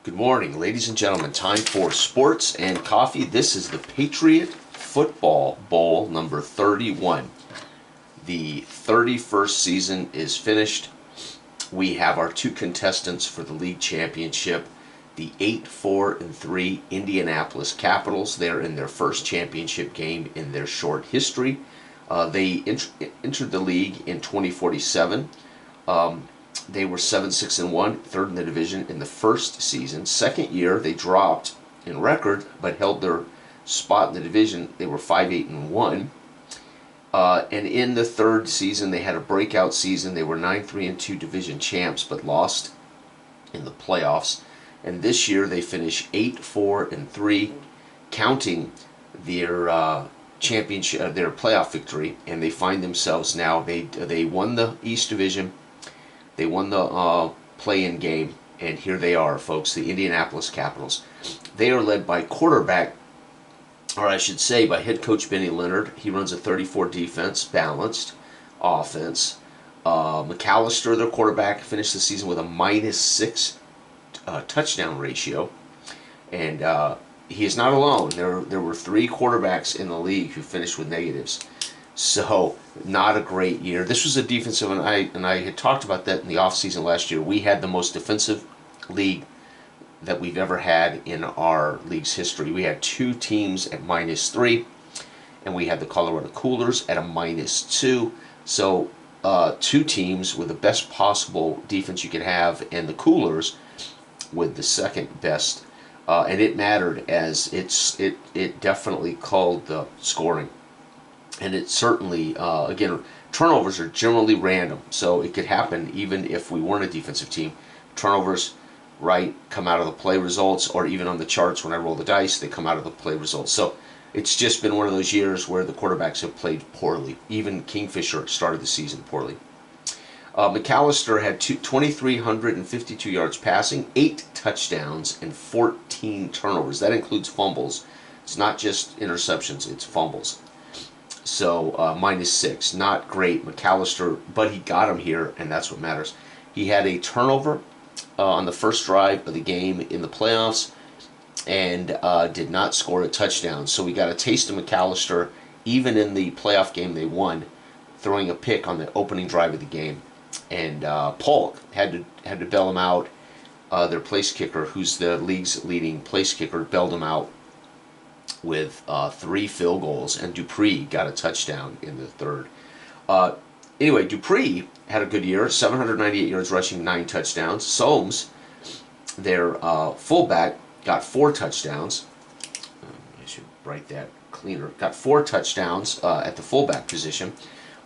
Good morning, ladies and gentlemen. Time for sports and coffee. This is the Patriot Football Bowl number 31. The 31st season is finished. We have our two contestants for the league championship, the 8-4-3 Indianapolis Capitals. They're in their first championship game in their short history. They entered the league in 2047. They were 7-6-1, third in the division in the first season. Second year, they dropped in record, but held their spot in the division. They were 5-8-1. And in the third season, they had a breakout season. They were 9-3-2 division champs, but lost in the playoffs. And this year, they finished 8-4-3, counting their championship, their playoff victory, and they find themselves now. They won the East Division. They won the play-in game, and here they are, folks, the Indianapolis Capitals. They are led by quarterback, or I should say by head coach Benny Leonard. He runs a 34 defense, balanced offense. McAllister, their quarterback, finished the season with a -6 touchdown ratio, and he is not alone. There were 3 quarterbacks in the league who finished with negatives. So, not a great year. This was a defensive, and I had talked about that in the offseason last year. We had the most defensive league that we've ever had in our league's history. We had 2 teams at -3, and we had the Colorado Coolers at a -2. So, 2 teams with the best possible defense you could have, and the Coolers with the second best. And it mattered, as it definitely called the scoring. And it certainly, again, turnovers are generally random, so it could happen even if we weren't a defensive team. Turnovers, right, come out of the play results, or even on the charts when I roll the dice, they come out of the play results. So it's just been one of those years where the quarterbacks have played poorly. Even Kingfisher started the season poorly. McAllister had 2,352 yards passing, 8 touchdowns, and 14 turnovers. That includes fumbles. It's not just interceptions, it's fumbles. So, -6. Not great, McAllister, but he got him here, and that's what matters. He had a turnover on the first drive of the game in the playoffs, and did not score a touchdown. So we got a taste of McAllister, even in the playoff game they won, throwing a pick on the opening drive of the game. And Polk had to bail him out. Their place kicker, who's the league's leading place kicker, bailed him out with 3 field goals, and Dupree got a touchdown in the third. Anyway, Dupree had a good year, 798 yards rushing, 9 touchdowns. Soames, their fullback, got 4 touchdowns. I should write that cleaner. Got 4 touchdowns at the fullback position.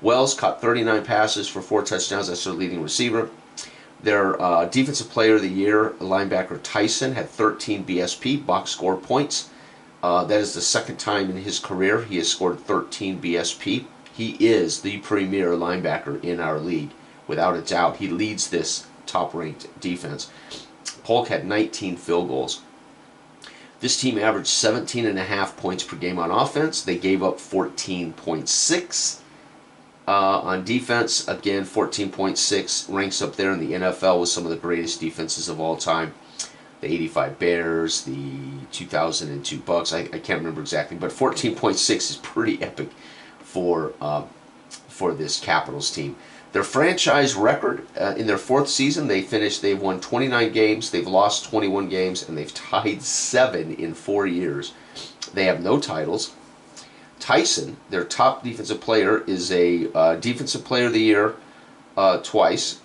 Wells caught 39 passes for 4 touchdowns. That's their leading receiver. Their defensive player of the year, linebacker Tyson, had 13 BSP, box score points. That is the second time in his career he has scored 13 BSP. He is the premier linebacker in our league, without a doubt. He leads this top-ranked defense. Polk had 19 field goals. This team averaged 17.5 points per game on offense. They gave up 14.6 on defense. Again, 14.6 ranks up there in the NFL with some of the greatest defenses of all time. The 85 Bears, the 2002 Bucks, I can't remember exactly, but 14.6 is pretty epic for this Capitals team. Their franchise record in their 4th season, they've won 29 games, they've lost 21 games, and they've tied 7 in 4 years. They have no titles. Tyson, their top defensive player, is a defensive player of the year twice.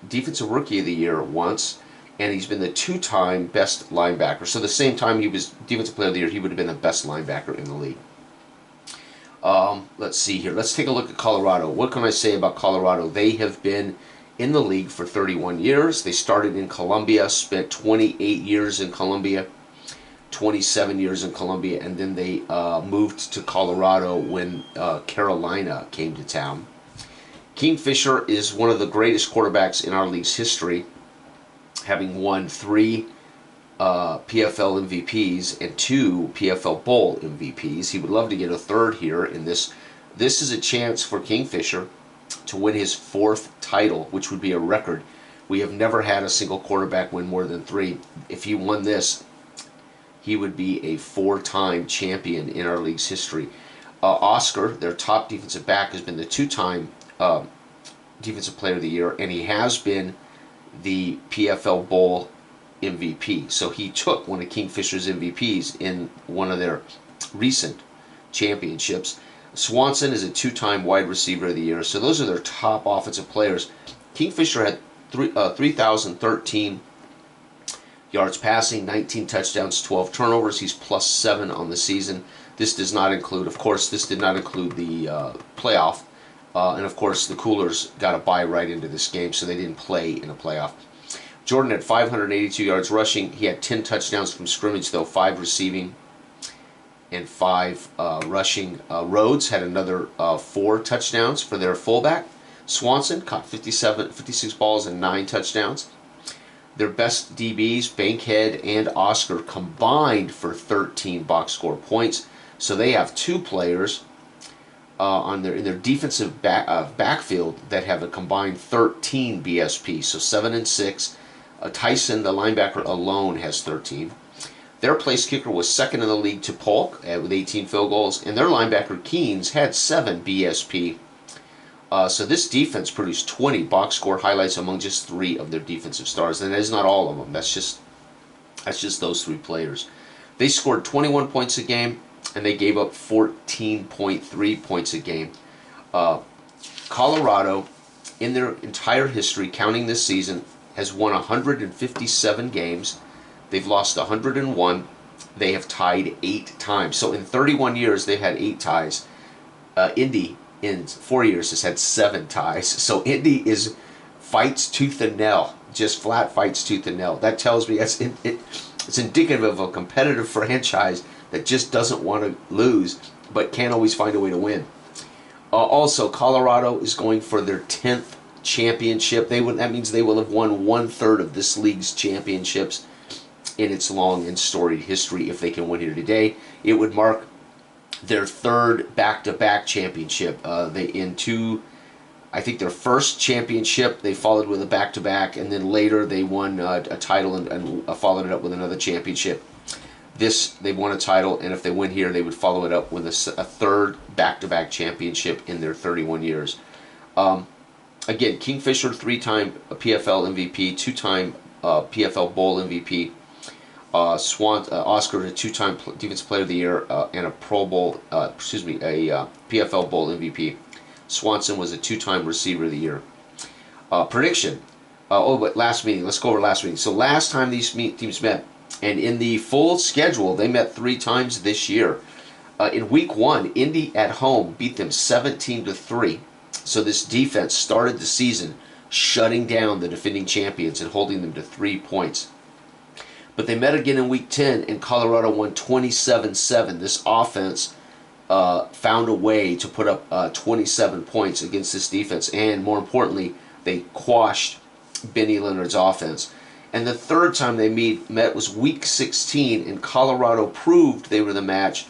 Defensive Rookie of the Year once, and he's been the 2-time best linebacker. So the same time he was Defensive Player of the Year, he would have been the best linebacker in the league. Let's see here. Let's take a look at Colorado. What can I say about Colorado? They have been in the league for 31 years. They started in Columbia, spent 28 years in Columbia, 27 years in Columbia, and then they moved to Colorado when Carolina came to town. Kingfisher is one of the greatest quarterbacks in our league's history, having won 3 PFL MVPs and 2 PFL Bowl MVPs. He would love to get a third here in this. This is a chance for Kingfisher to win his 4th title, which would be a record. We have never had a single quarterback win more than 3. If he won this, he would be a 4-time champion in our league's history. Oscar, their top defensive back, has been the 2-time Defensive Player of the Year, and he has been the PFL Bowl MVP. So he took one of Kingfisher's MVPs in one of their recent championships. Swanson is a 2-time Wide Receiver of the Year. So those are their top offensive players. Kingfisher had 3,013 yards passing, 19 touchdowns, 12 turnovers. He's +7 on the season. This does not include, of course, this did not include the playoff. And of course, the Coolers got a bye right into this game, so they didn't play in a playoff. Jordan had 582 yards rushing. He had 10 touchdowns from scrimmage, though, 5 receiving and 5 rushing. Rhodes had another 4 touchdowns for their fullback. Swanson caught 56 balls and 9 touchdowns. Their best DBs, Bankhead and Oscar, combined for 13 box score points. So they have 2 players in their defensive backfield that have a combined 13 BSP, so 7 and 6. Tyson, the linebacker, alone has 13. Their place kicker was second in the league to Polk with 18 field goals, and their linebacker, Keynes, had 7 BSP. So this defense produced 20 box score highlights among just 3 of their defensive stars, and that is not all of them. That's just those 3 players. They scored 21 points a game, and they gave up 14.3 points a game. Colorado, in their entire history, counting this season, has won 157 games. They've lost 101. They have tied 8 times. So in 31 years, they've had 8 ties. Indy, in 4 years, has had 7 ties. So Indy fights tooth and nail, just flat fights tooth and nail. That tells me it's indicative of a competitive franchise that just doesn't want to lose, but can't always find a way to win. Also, Colorado is going for their 10th championship. That means they will have won 1/3 of this league's championships in its long and storied history. If they can win here today, it would mark their 3rd back-to-back championship. I think their first championship, they followed with a back-to-back, and then later they won a title and followed it up with another championship. They won a title, and if they win here, they would follow it up with a 3rd back-to-back championship in their 31 years. Again, Kingfisher, 3-time PFL MVP, 2-time PFL Bowl MVP. Oscar, a 2-time Defensive Player of the Year and a Pro Bowl, a PFL Bowl MVP. Swanson was a 2-time Receiver of the Year. Prediction. But last meeting. Let's go over last meeting. So last time these teams met, and in the full schedule, they met 3 times this year. In Week 1, Indy at home beat them 17-3. So this defense started the season shutting down the defending champions and holding them to 3 points. But they met again in Week 10, and Colorado won 27-7. This offense found a way to put up 27 points against this defense, and more importantly, they quashed Benny Leonard's offense. And the 3rd time they met was Week 16, and Colorado proved they were the match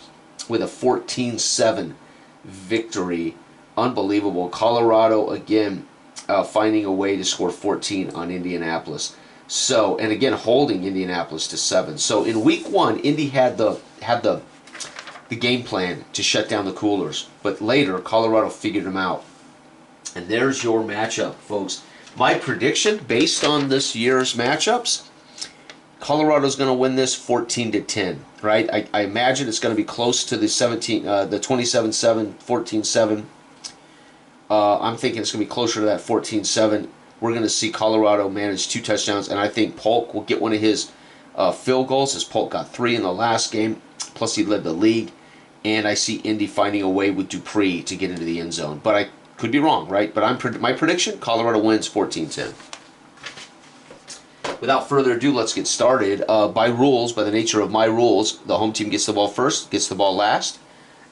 with a 14-7 victory. Unbelievable. Colorado, again, finding a way to score 14 on Indianapolis. So, and again, holding Indianapolis to 7. So in Week 1, Indy had the game plan to shut down the Coolers. But later, Colorado figured them out. And there's your matchup, folks. My prediction, based on this year's matchups, Colorado's going to win this 14-10, right? I imagine it's going to be close to the 27-7, 14-7. I'm thinking it's going to be closer to that 14-7. We're going to see Colorado manage 2 touchdowns, and I think Polk will get one of his field goals, as Polk got 3 in the last game, plus he led the league. And I see Indy finding a way with Dupree to get into the end zone. But I could be wrong, right? But my prediction, Colorado wins 14-10. Without further ado, let's get started. By the nature of my rules, the home team gets the ball first, gets the ball last.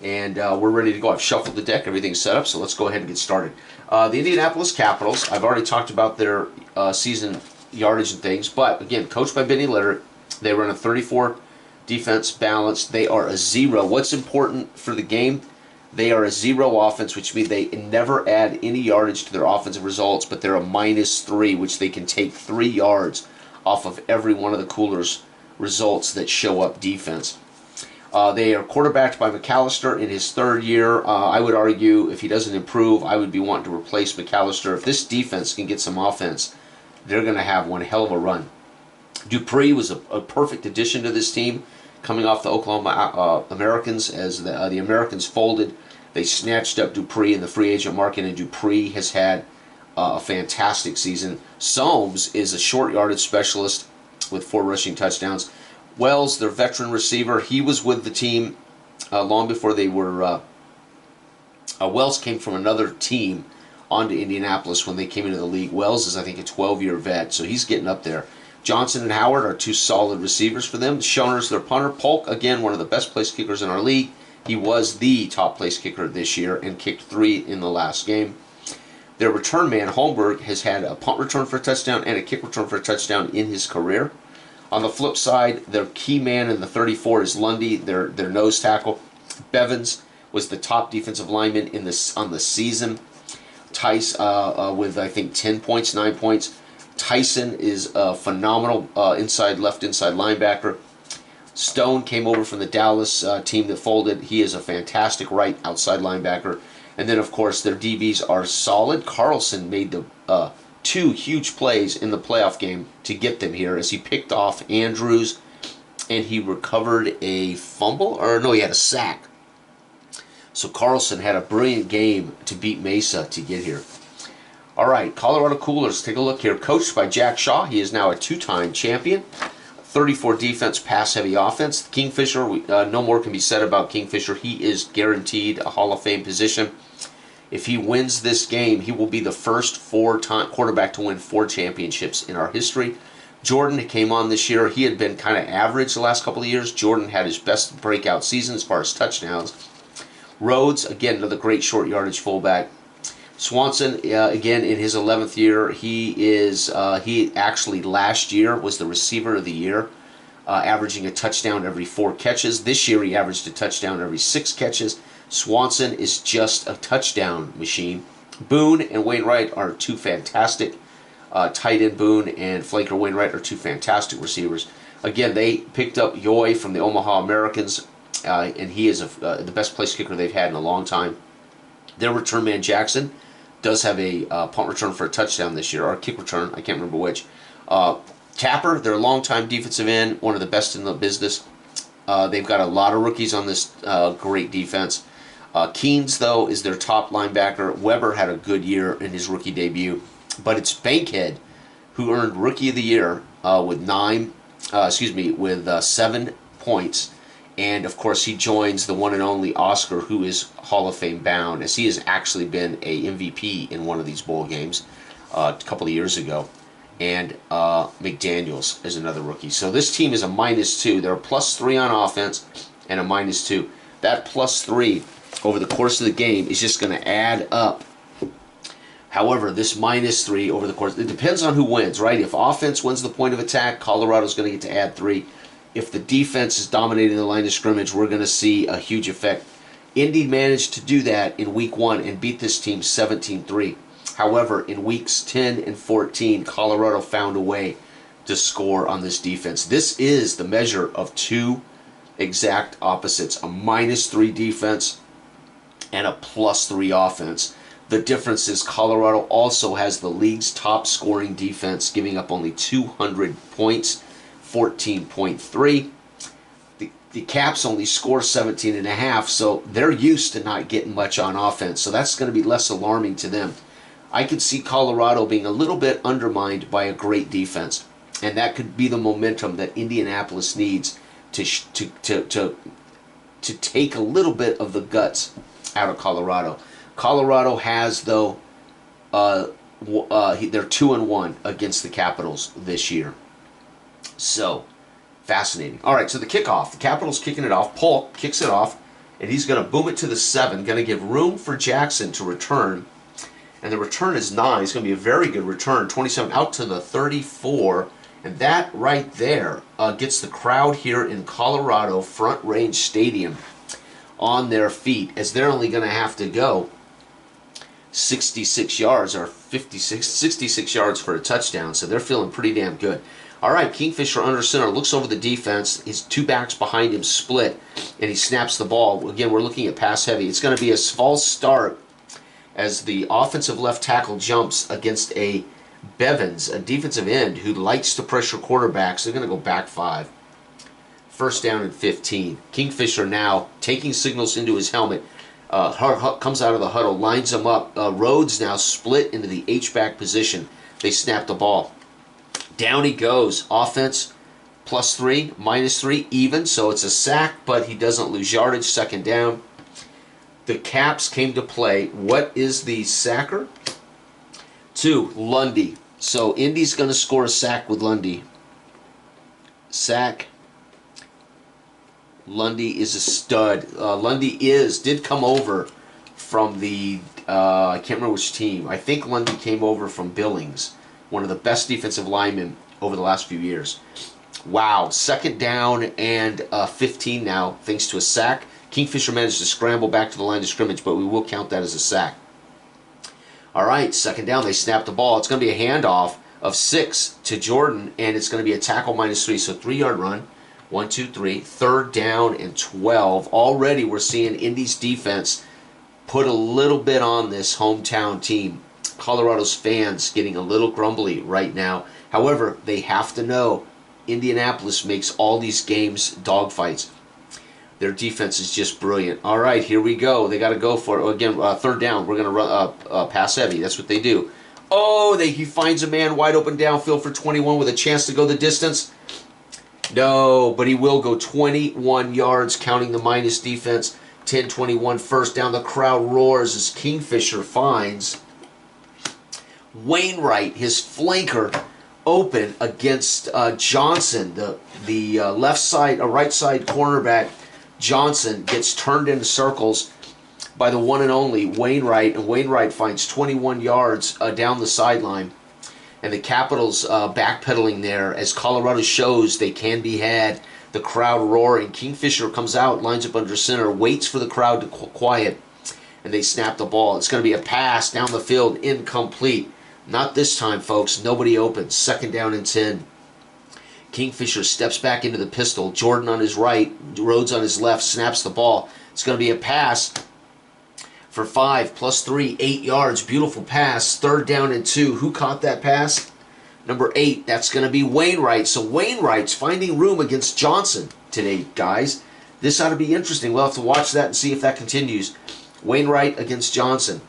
And we're ready to go. I've shuffled the deck, everything's set up, so let's go ahead and get started. The Indianapolis Capitals, I've already talked about their season yardage and things, but again, coached by Benny Leonard, they run a 34 defense balanced. They are a 0. What's important for the game? They are a 0 offense, which means they never add any yardage to their offensive results, but they're a -3, which they can take 3 yards off of every one of the Coolers' results that show up defense. They are quarterbacked by McAllister in his 3rd year. I would argue if he doesn't improve, I would be wanting to replace McAllister. If this defense can get some offense, they're going to have one hell of a run. Dupree was a perfect addition to this team, coming off the Oklahoma Americans. As the Americans folded, they snatched up Dupree in the free agent market, and Dupree has had a fantastic season. Soames is a short yardage specialist with 4 rushing touchdowns. Wells, their veteran receiver, he was with the team long before they were... Wells came from another team onto Indianapolis when they came into the league. Wells is, I think, a 12-year vet, so he's getting up there. Johnson and Howard are 2 solid receivers for them. Schoner's their punter. Polk, again, one of the best place kickers in our league. He was the top place kicker this year and kicked 3 in the last game. Their return man, Holmberg, has had a punt return for a touchdown and a kick return for a touchdown in his career. On the flip side, their key man in the 34 is Lundy, their nose tackle. Bevins was the top defensive lineman on the season. Tice with, I think, 10 points, 9 points. Tyson is a phenomenal left inside linebacker. Stone came over from the Dallas team that folded. He is a fantastic right outside linebacker. And then, of course, their DBs are solid. Carlson made the 2 huge plays in the playoff game to get them here as he picked off Andrews and he recovered a fumble. Or no, he had a sack. So Carlson had a brilliant game to beat Mesa to get here. All right, Colorado Coolers, take a look here. Coached by Jack Shaw. He is now a 2-time champion. 34 defense, pass-heavy offense. Kingfisher, no more can be said about Kingfisher. He is guaranteed a Hall of Fame position. If he wins this game, he will be the first 4-time quarterback to win 4 championships in our history. Jordan came on this year. He had been kind of average the last couple of years. Jordan had his best breakout season as far as touchdowns. Rhodes, again, another great short yardage fullback. Swanson, again, in his 11th year, he actually last year was the receiver of the year, averaging a touchdown every 4 catches. This year he averaged a touchdown every 6 catches. Swanson is just a touchdown machine. Boone and Wainwright are 2 fantastic tight end. Boone and flanker Wainwright are 2 fantastic receivers. Again, they picked up Yoy from the Omaha Americans, and he is the best place kicker they've had in a long time. Their return man Jackson does have a punt return for a touchdown this year, or a kick return, I can't remember which. Tapper, their longtime defensive end, one of the best in the business. They've got a lot of rookies on this great defense. Keynes, though, is their top linebacker. Weber had a good year in his rookie debut, but it's Bankhead who earned Rookie of the Year with 7 points. And, of course, he joins the one and only Oscar, who is Hall of Fame bound, as he has actually been a MVP in one of these bowl games a couple of years ago. And McDaniels is another rookie. So this team is a -2. They're a +3 on offense and a -2. That +3 over the course of the game is just going to add up. However, this -3 over the course, it depends on who wins, right? If offense wins the point of attack, Colorado's going to get to add 3. If the defense is dominating the line of scrimmage, we're going to see a huge effect. Indy managed to do that in week 1 and beat this team 17-3. However, in weeks 10 and 14, Colorado found a way to score on this defense. This is the measure of 2 exact opposites, a -3 defense and a +3 offense. The difference is Colorado also has the league's top scoring defense, giving up only 200 points. 14.3. The Caps only score 17.5, so they're used to not getting much on offense, so that's going to be less alarming to them. I could see Colorado being a little bit undermined by a great defense, and that could be the momentum that Indianapolis needs to take a little bit of the guts out of Colorado. Colorado has, though, they're 2-1 against the Capitals this year. So, fascinating. All right, so the kickoff. The Capitals kicking it off. Polk kicks it off, and he's going to boom it to the 7. Going to give room for Jackson to return. And the return is 9. It's going to be a very good return. 27 out to the 34. And that right there gets the crowd here in Colorado Front Range Stadium on their feet, as they're only going to have to go 66 yards or 66 yards for a touchdown. So they're feeling pretty damn good. All right, Kingfisher under center, looks over the defense. His two backs behind him split, and he snaps the ball. Again, we're looking at pass heavy. It's going to be a false start as the offensive left tackle jumps against a Bevins, a defensive end who likes to pressure quarterbacks. They're going to go back 5. First down and 15. Kingfisher now taking signals into his helmet. Comes out of the huddle, lines them up. Rhodes now split into the H-back position. They snap the ball. Down he goes. Offense +3, -3, even. So it's a sack, but he doesn't lose yardage. Second down. The Caps came to play. What is the sacker? 2, Lundy. So Indy's going to score a sack with Lundy. Sack. Lundy is a stud. Lundy did come over from the, I can't remember which team. I think Lundy came over from Billings, one of the best defensive linemen over the last few years. Wow, second down and 15 now, thanks to a sack. Kingfisher managed to scramble back to the line of scrimmage, but we will count that as a sack. All right, second down, they snap the ball. It's going to be a handoff of 6 to Jordan, and it's going to be a tackle -3, so 3-yard run. 1, 2, 3. Third down and 12. Already we're seeing Indy's defense put a little bit on this hometown team. Colorado's fans getting a little grumbly right now. However, they have to know Indianapolis makes all these games dogfights. Their defense is just brilliant. All right, here we go. They got to go for it. Again, third down. We're going to run pass heavy. That's what they do. Oh, he finds a man wide open downfield for 21 with a chance to go the distance. No, but he will go 21 yards, counting the minus defense. 10-21 first down. The crowd roars as Kingfisher finds Wainwright, his flanker, open against Johnson. The left side, right side cornerback, Johnson, gets turned into circles by the one and only Wainwright, and Wainwright finds 21 yards down the sideline. And the Capitals backpedaling there as Colorado shows they can be had. The crowd roaring. Kingfisher comes out, lines up under center, waits for the crowd to quiet, and they snap the ball. It's going to be a pass down the field, incomplete. Not this time, folks. Nobody opens. Second down and 10. Kingfisher steps back into the pistol. Jordan on his right, Rhodes on his left, snaps the ball. It's going to be a pass for 5 + 3, 8 yards. Beautiful pass. Third down and 2. Who caught that pass? Number 8. That's going to be Wainwright. So Wainwright's finding room against Johnson today, guys. This ought to be interesting. We'll have to watch that and see if that continues. Wainwright against Johnson.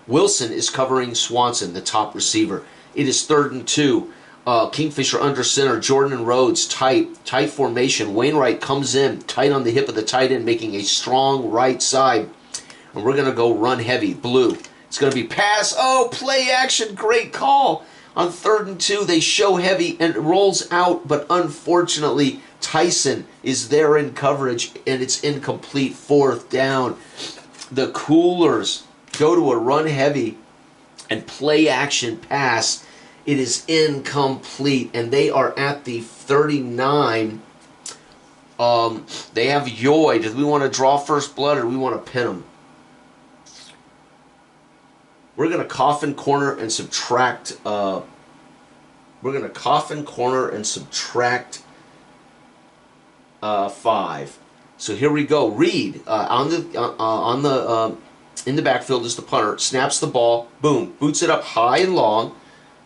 Wilson is covering Swanson, the top receiver. It is 3rd and 2. Kingfisher under center. Jordan and Rhodes tight formation. Wainwright comes in tight on the hip of the tight end, making a strong right side. And we're going to go run heavy. Blue. It's going to be pass. Oh, play action. Great call. On 3rd and 2, they show heavy and it rolls out, but unfortunately, Tyson is there in coverage, and it's incomplete. 4th down. The Coolers go to a run heavy and play action pass. It is incomplete, and they are at the 39. They have Yoy. Do we want to draw first blood, or do we want to pin them? We're going to coffin corner and subtract. We're going to coffin corner and subtract 5. So here we go. Reed in the backfield is the punter. Snaps the ball. Boom. Boots it up high and long.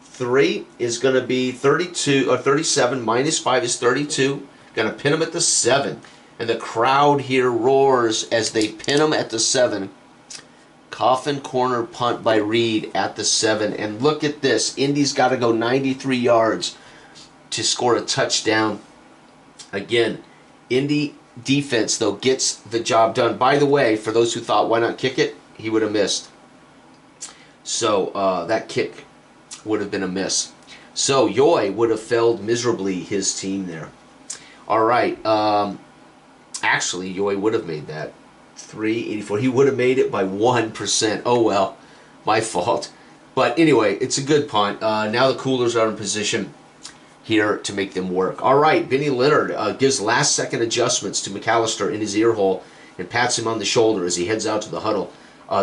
3 is going to be 32 or 37. Minus 5 is 32. Going to pin him at the 7, and the crowd here roars as they pin him at the 7. Coffin corner punt by Reed at the 7. And look at this. Indy's got to go 93 yards to score a touchdown. Again, Indy defense, though, gets the job done. By the way, for those who thought, why not kick it? He would have missed. So that kick would have been a miss. So Yoy would have failed miserably his team there. All right. Actually, Yoy would have made that. 384. He would have made it by 1%. Oh, well. My fault. But anyway, it's a good punt. Now the Coolers are in position here to make them work. All right. Benny Leonard gives last-second adjustments to McAllister in his ear hole. and pats him on the shoulder as he heads out to the huddle.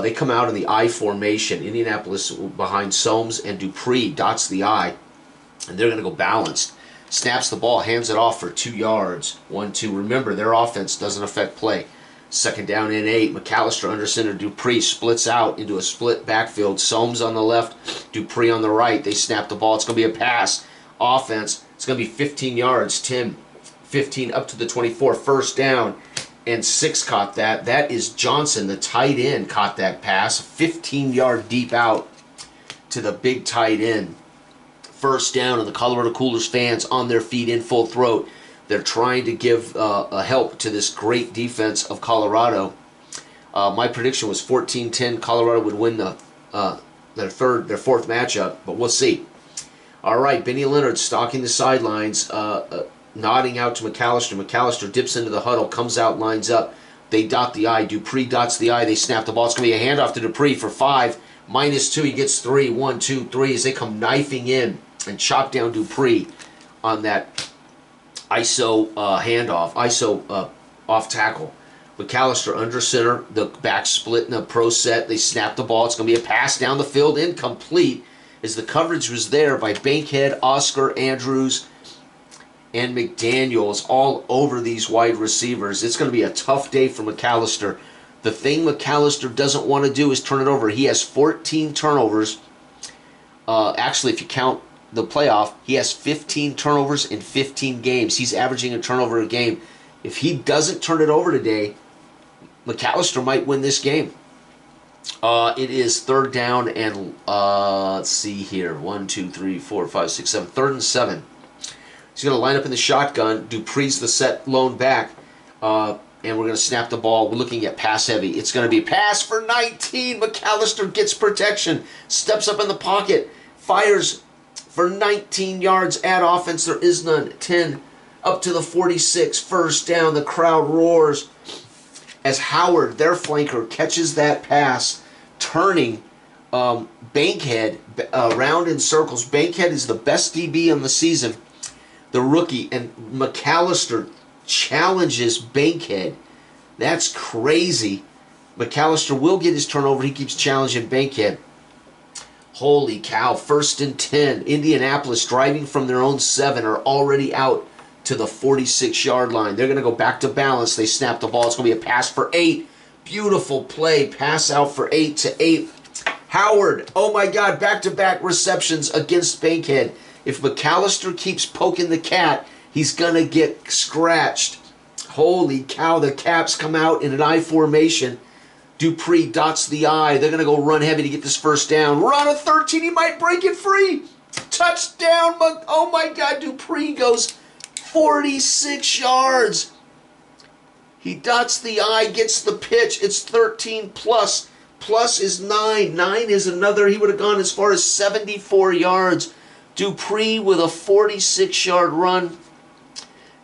They come out in the I formation. Indianapolis behind Soames and Dupree dots the I, and they're going to go balanced. Snaps the ball, hands it off for 2 yards. 1-2. Remember, their offense doesn't affect play. 2nd down and 8. McAllister under center. Dupree splits out into a split backfield. Soames on the left, Dupree on the right. They snap the ball. It's going to be a pass. Offense. It's going to be 15 yards. 10, 15 up to the 24. 1st down. And 6 caught that. That is Johnson, the tight end, caught that pass. 15-yard deep out to the big tight end. 1st down, and the Colorado Cougars fans on their feet in full throat. They're trying to give a help to this great defense of Colorado. My prediction was 14-10. Colorado would win their 4th matchup, but we'll see. All right, Benny Leonard stalking the sidelines, nodding out to McAllister. McAllister dips into the huddle, comes out, lines up. They dot the I. Dupree dots the I. They snap the ball. It's going to be a handoff to Dupree for 5. -2. He gets 3. 1, 2, 3 as they come knifing in and chop down Dupree on that ISO handoff, ISO off tackle. McAllister under center, the back split in a pro set. They snap the ball. It's going to be a pass down the field, incomplete, as the coverage was there by Bankhead, Oscar, Andrews, and McDaniels all over these wide receivers. It's going to be a tough day for McAllister. The thing McAllister doesn't want to do is turn it over. He has 14 turnovers. Actually, if you count the playoff, he has 15 turnovers in 15 games. He's averaging a turnover a game. If he doesn't turn it over today, McAllister might win this game. It is 3rd down and, let's see here, 1, 2, 3, 4, 5, 6, 7, 3rd and 7. He's going to line up in the shotgun. Dupree's the set lone back. And we're going to snap the ball. We're looking at pass heavy. It's going to be pass for 19. McAllister gets protection. Steps up in the pocket. Fires for 19 yards at offense. There is none. 10 up to the 46. 1st down. The crowd roars as Howard, their flanker, catches that pass, turning Bankhead around in circles. Bankhead is the best DB on the season, the rookie, and McAllister challenges Bankhead. That's crazy. McAllister will get his turnover. He keeps challenging Bankhead. Holy cow. 1st and 10. Indianapolis, driving from their own 7, are already out to the 46-yard line. They're going to go back to balance. They snap the ball. It's going to be a pass for 8. Beautiful play. Pass out for 8 to 8. Howard, oh my God, back-to-back receptions against Bankhead. If McAllister keeps poking the cat, he's going to get scratched. Holy cow, the Caps come out in an I formation. Dupree dots the I. They're going to go run heavy to get this 1st down. Run a 13. He might break it free. Touchdown. Oh my God, Dupree goes 46 yards. He dots the I, gets the pitch. It's 13 plus. Plus is 9. 9 is another. He would have gone as far as 74 yards. Dupree with a 46-yard run.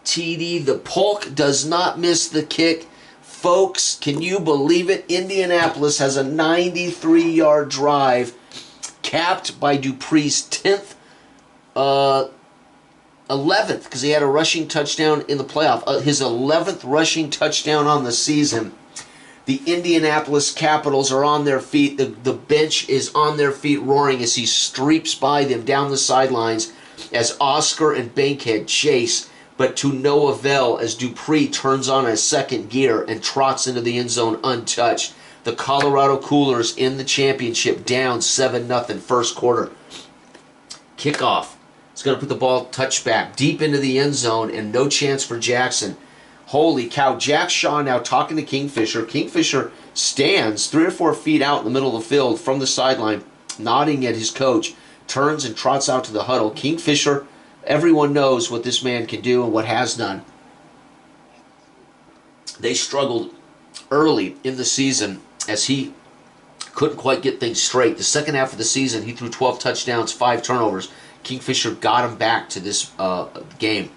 TD, the Polk does not miss the kick. Folks, can you believe it? Indianapolis has a 93-yard drive capped by Dupree's 10th, 11th, because he had a rushing touchdown in the playoff. His 11th rushing touchdown on the season. The Indianapolis Capitals are on their feet. The bench is on their feet roaring as he streaks by them down the sidelines as Oscar and Bankhead chase, but to no avail as Dupree turns on a 2nd gear and trots into the end zone untouched. The Colorado Cougars in the championship down 7-0 1st quarter. Kickoff. It's going to put the ball touchback deep into the end zone and no chance for Jackson. Holy cow. Jack Shaw now talking to Kingfisher. Kingfisher stands 3 or 4 feet out in the middle of the field from the sideline, nodding at his coach, turns and trots out to the huddle. Kingfisher, everyone knows what this man can do and what has done. They struggled early in the season as he couldn't quite get things straight. The 2nd half of the season, he threw 12 touchdowns, 5 turnovers. Kingfisher got him back to this game.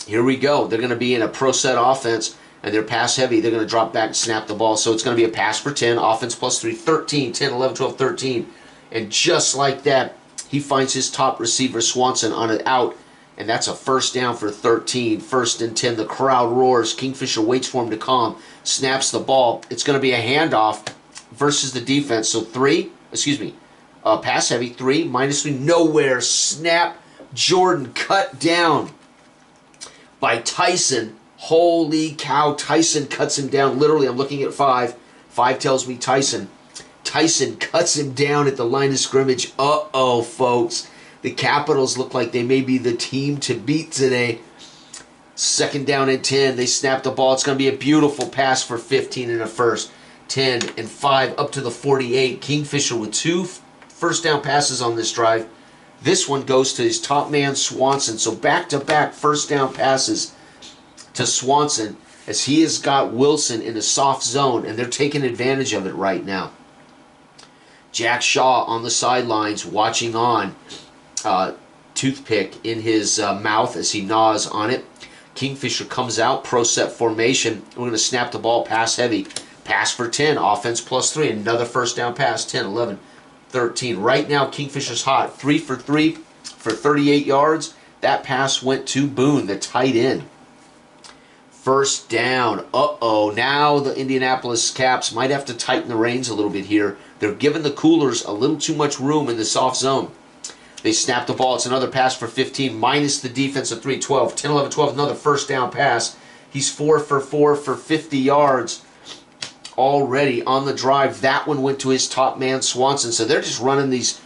Here we go. They're going to be in a pro set offense, and they're pass heavy. They're going to drop back and snap the ball. So it's going to be a pass for 10, offense plus 3, 13, 10, 11, 12, 13. And just like that, he finds his top receiver, Swanson, on an out and that's a first down for 13. 1st and 10. The crowd roars. Kingfisher waits for him to calm. Snaps the ball. It's going to be a handoff versus the defense. So pass heavy. 3, -3. Nowhere. Snap. Jordan cut down by Tyson. Holy cow. Tyson cuts him down. Literally, I'm looking at 5. 5 tells me Tyson. Tyson cuts him down at the line of scrimmage. Uh-oh, folks. The Capitals look like they may be the team to beat today. 2nd down and 10. They snap the ball. It's going to be a beautiful pass for 15 in the first. 10 and 5 up to the 48. Kingfisher with 2 first down passes on this drive. This one goes to his top man, Swanson. So back-to-back first down passes to Swanson as he has got Wilson in a soft zone, and they're taking advantage of it right now. Jack Shaw on the sidelines watching on. Toothpick in his mouth as he gnaws on it. Kingfisher comes out, pro set formation. We're going to snap the ball, pass heavy. Pass for 10, offense +3. Another first down pass, 10, 11, 13. Right now, Kingfisher's hot. 3 for 3 for 38 yards. That pass went to Boone, the tight end. First down. Uh-oh. Now the Indianapolis Caps might have to tighten the reins a little bit here. They're giving the Coolers a little too much room in the soft zone. They snap the ball. It's another pass for 15, minus the defense of 3, 12. 10, 11, 12, another first down pass. He's 4 for 4 for 50 yards already on the drive. That one went to his top man, Swanson. So they're just running these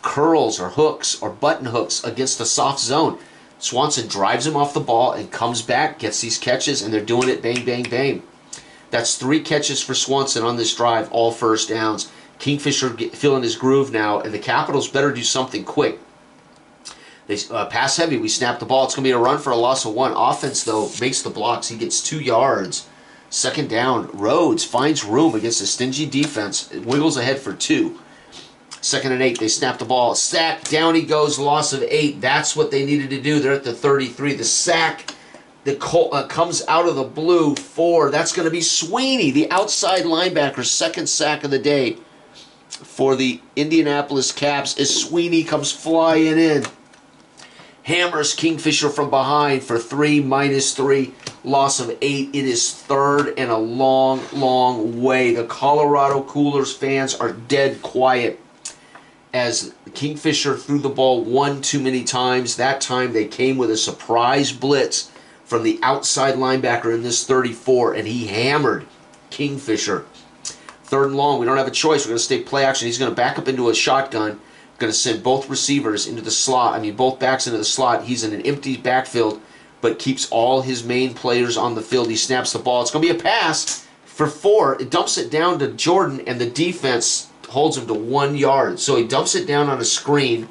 curls or hooks or button hooks against the soft zone. Swanson drives him off the ball and comes back, gets these catches, and they're doing it bang, bang, bang. That's 3 catches for Swanson on this drive, all first downs. Kingfisher feeling his groove now, and the Capitals better do something quick. They pass heavy. We snap the ball. It's going to be a run for a loss of 1. Offense, though, makes the blocks. He gets 2 yards. 2nd down. Rhodes finds room against a stingy defense. It wiggles ahead for 2. 2nd and 8. They snap the ball. Sack. Down he goes. Loss of 8. That's what they needed to do. They're at the 33. The sack that comes out of the blue. 4. That's going to be Sweeney, the outside linebacker. 2nd sack of the day for the Indianapolis Caps as Sweeney comes flying in. Hammers Kingfisher from behind for 3, -3, loss of 8. It is 3rd and a long, long way. The Colorado Coolers fans are dead quiet as Kingfisher threw the ball 1 too many times. That time they came with a surprise blitz from the outside linebacker in this 34, and he hammered Kingfisher. 3rd and long. We don't have a choice. We're going to stay play action. He's going to back up into a shotgun. Going to send both receivers into the slot. Both backs into the slot. He's in an empty backfield, but keeps all his main players on the field. He snaps the ball. It's going to be a pass for 4. It dumps it down to Jordan, and the defense holds him to 1 yard. So he dumps it down on a screen,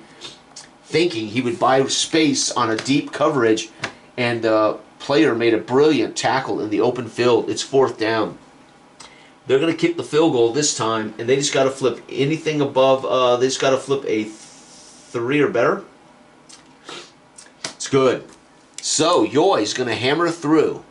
thinking he would buy space on a deep coverage, and the player made a brilliant tackle in the open field. It's 4th down. They're going to kick the field goal this time, and they just got to flip anything above. They just got to flip a 3 or better. It's good. So Yoy's going to hammer through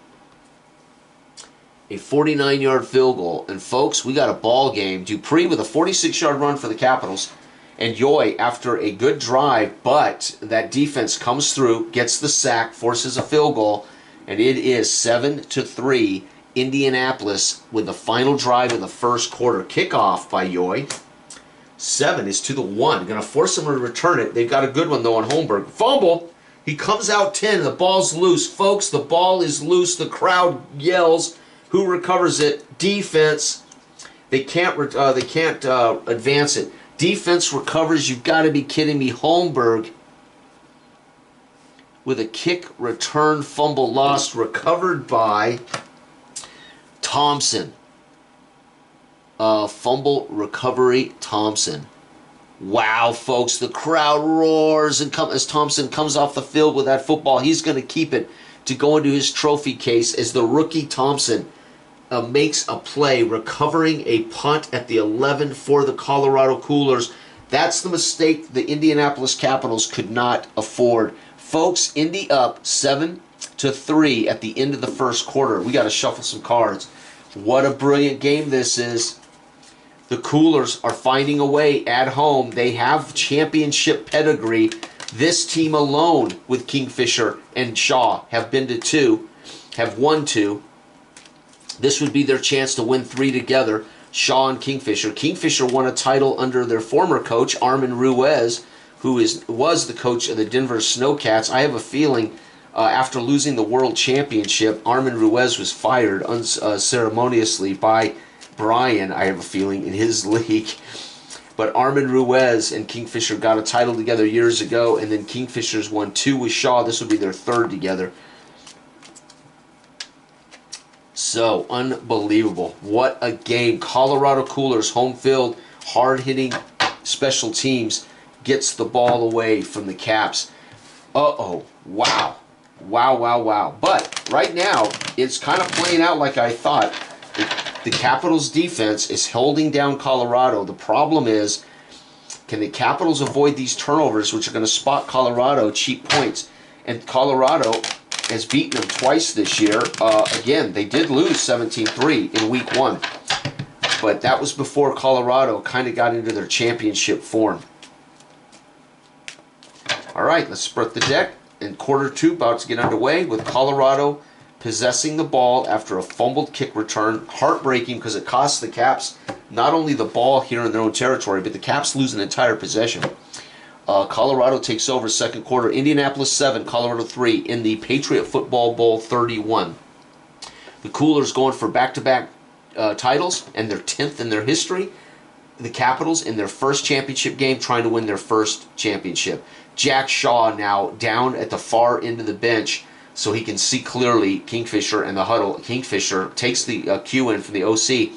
a 49-yard field goal, and folks, we got a ball game. Dupree with a 46-yard run for the Capitals, and Yoy after a good drive, but that defense comes through, gets the sack, forces a field goal, and it is 7-3. Indianapolis with the final drive in the first quarter. Kickoff by Yoy. 7 is to the 1. Going to force them to return it. They've got a good one, though, on Holmberg. Fumble. He comes out 10. The ball's loose. Folks, the ball is loose. The crowd yells. Who recovers it? Defense. They can't advance it. Defense recovers. You've got to be kidding me. Holmberg with a kick return fumble lost. Recovered by Thompson. Fumble recovery, Thompson. Wow, folks, the crowd roars and as Thompson comes off the field with that football. He's going to keep it to go into his trophy case as the rookie Thompson makes a play, recovering a punt at the 11 for the Colorado Coolers. That's the mistake the Indianapolis Capitals could not afford. Folks, Indy up 7-3 at the end of the first quarter. We got to shuffle some cards. What a brilliant game this is. The Coolers are finding a way at home. They have championship pedigree, This team alone with Kingfisher and Shaw have been to 2, have won 2. This would be their chance to win 3 together. Shaw and Kingfisher. Kingfisher won a title under their former coach, Armin Ruiz, who was the coach of the Denver Snowcats. I have a feeling after losing the World Championship, Armin Ruiz was fired unceremoniously by Brian, I have a feeling, in his league. But Armin Ruiz and Kingfisher got a title together years ago, and then Kingfisher's won 2 with Shaw. This would be their 3rd together. So, unbelievable. What a game. Colorado Coolers, home field, hard-hitting special teams, gets the ball away from the Caps. Uh-oh. Wow. Wow, wow, wow. But right now, it's kind of playing out like I thought. The Capitals' defense is holding down Colorado. The problem is, can the Capitals avoid these turnovers, which are going to spot Colorado cheap points? And Colorado has beaten them twice this year. Again, they did lose 17-3 in Week 1. But that was before Colorado kind of got into their championship form. All right, let's spread the deck. In quarter 2, about to get underway with Colorado possessing the ball after a fumbled kick return. Heartbreaking because it costs the Caps not only the ball here in their own territory, but the Caps lose an entire possession. Colorado takes over second quarter. Indianapolis 7, Colorado 3 in the Patriot Football Bowl 31. The Coolers going for back-to-back titles and their 10th in their history. The Capitals in their first championship game trying to win their first championship. Jack Shaw now down at the far end of the bench so he can see clearly Kingfisher and the huddle. Kingfisher takes the cue in from the OC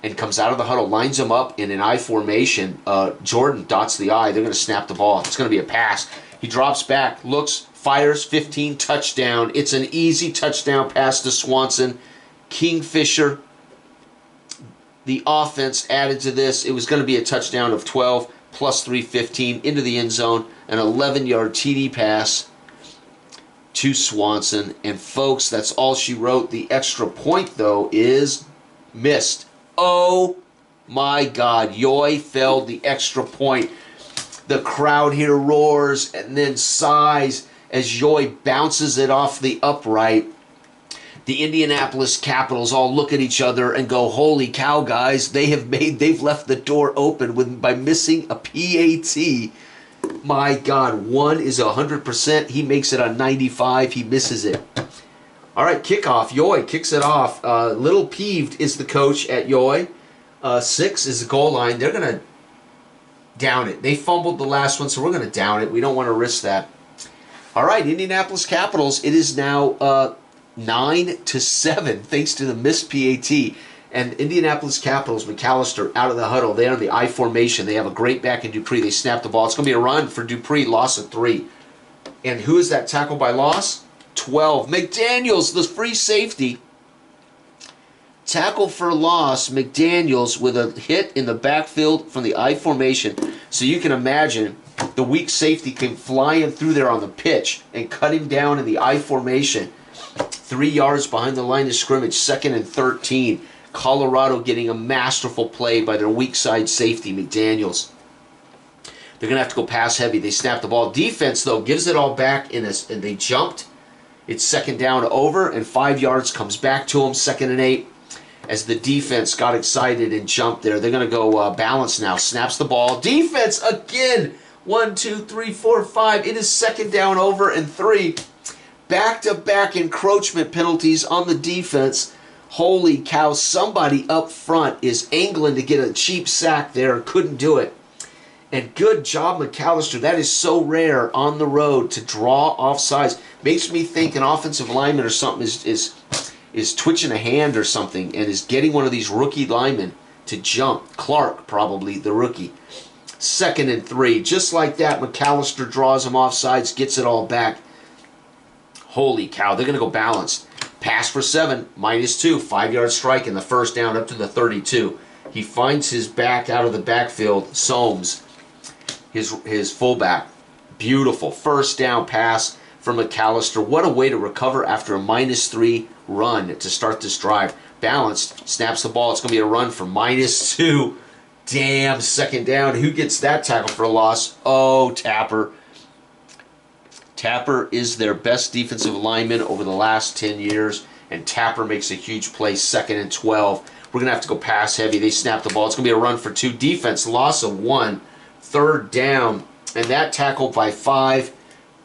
and comes out of the huddle, lines him up in an I formation. Jordan dots the I. They're going to snap the ball. It's going to be a pass. He drops back, looks, fires, 15, touchdown. It's an easy touchdown pass to Swanson. Kingfisher, the offense added to this. It was going to be a touchdown of 12 plus 3, 15 into the end zone. An 11-yard TD pass to Swanson. And folks, that's all she wrote. The extra point, though, is missed. Oh my God. Yoy failed the extra point. The crowd here roars and then sighs as Yoy bounces it off the upright. The Indianapolis Capitals all look at each other and go, holy cow, guys, they've left the door open by missing a PAT. My God, one is 100%. He makes it on 95. He misses it. All right, kickoff. Yoy kicks it off. Little peeved is the coach at Yoy. 6 is the goal line. They're going to down it. They fumbled the last one, so we're going to down it. We don't want to risk that. All right, Indianapolis Capitals. It is now 9-7 thanks to the missed PAT. And Indianapolis Capitals, McAllister out of the huddle. They're in the I formation. They have a great back in Dupree. They snap the ball. It's going to be a run for Dupree. Loss of 3. And who is that tackle by loss? 12. McDaniels, the free safety. Tackle for loss. McDaniels with a hit in the backfield from the I formation. So you can imagine the weak safety came flying through there on the pitch and cut him down in the I formation. 3 yards behind the line of scrimmage, 2nd and 13. Colorado getting a masterful play by their weak side safety, McDaniels. They're going to have to go pass heavy. They snap the ball. Defense, though, gives it all back, and they jumped. It's 2nd down over, and 5 yards comes back to them, 2nd and 8. As the defense got excited and jumped there, they're going to go balance now. Snaps the ball. Defense again. 1, 2, 3, 4, 5. It is 2nd down over and 3. Back-to-back encroachment penalties on the defense. Holy cow, somebody up front is angling to get a cheap sack there and couldn't do it. And good job, McAllister. That is so rare on the road to draw offsides. Makes me think an offensive lineman or something is twitching a hand or something and is getting one of these rookie linemen to jump. Clark, probably, the rookie. 2nd and 3. Just like that, McAllister draws him offsides, gets it all back. Holy cow, they're going to go balanced. Pass for 7, -2, 5-yard strike in the 1st down up to the 32. He finds his back out of the backfield, Soames, his fullback. Beautiful 1st down pass from McAllister. What a way to recover after a -3 run to start this drive. Balanced, snaps the ball. It's going to be a run for -2. Damn, 2nd down. Who gets that tackle for a loss? Oh, Tapper. Tapper is their best defensive lineman over the last 10 years, and Tapper makes a huge play, 2nd and 12. We're going to have to go pass heavy. They snap the ball. It's going to be a run for 2. Defense, loss of 1. 3rd down, and that tackle by 5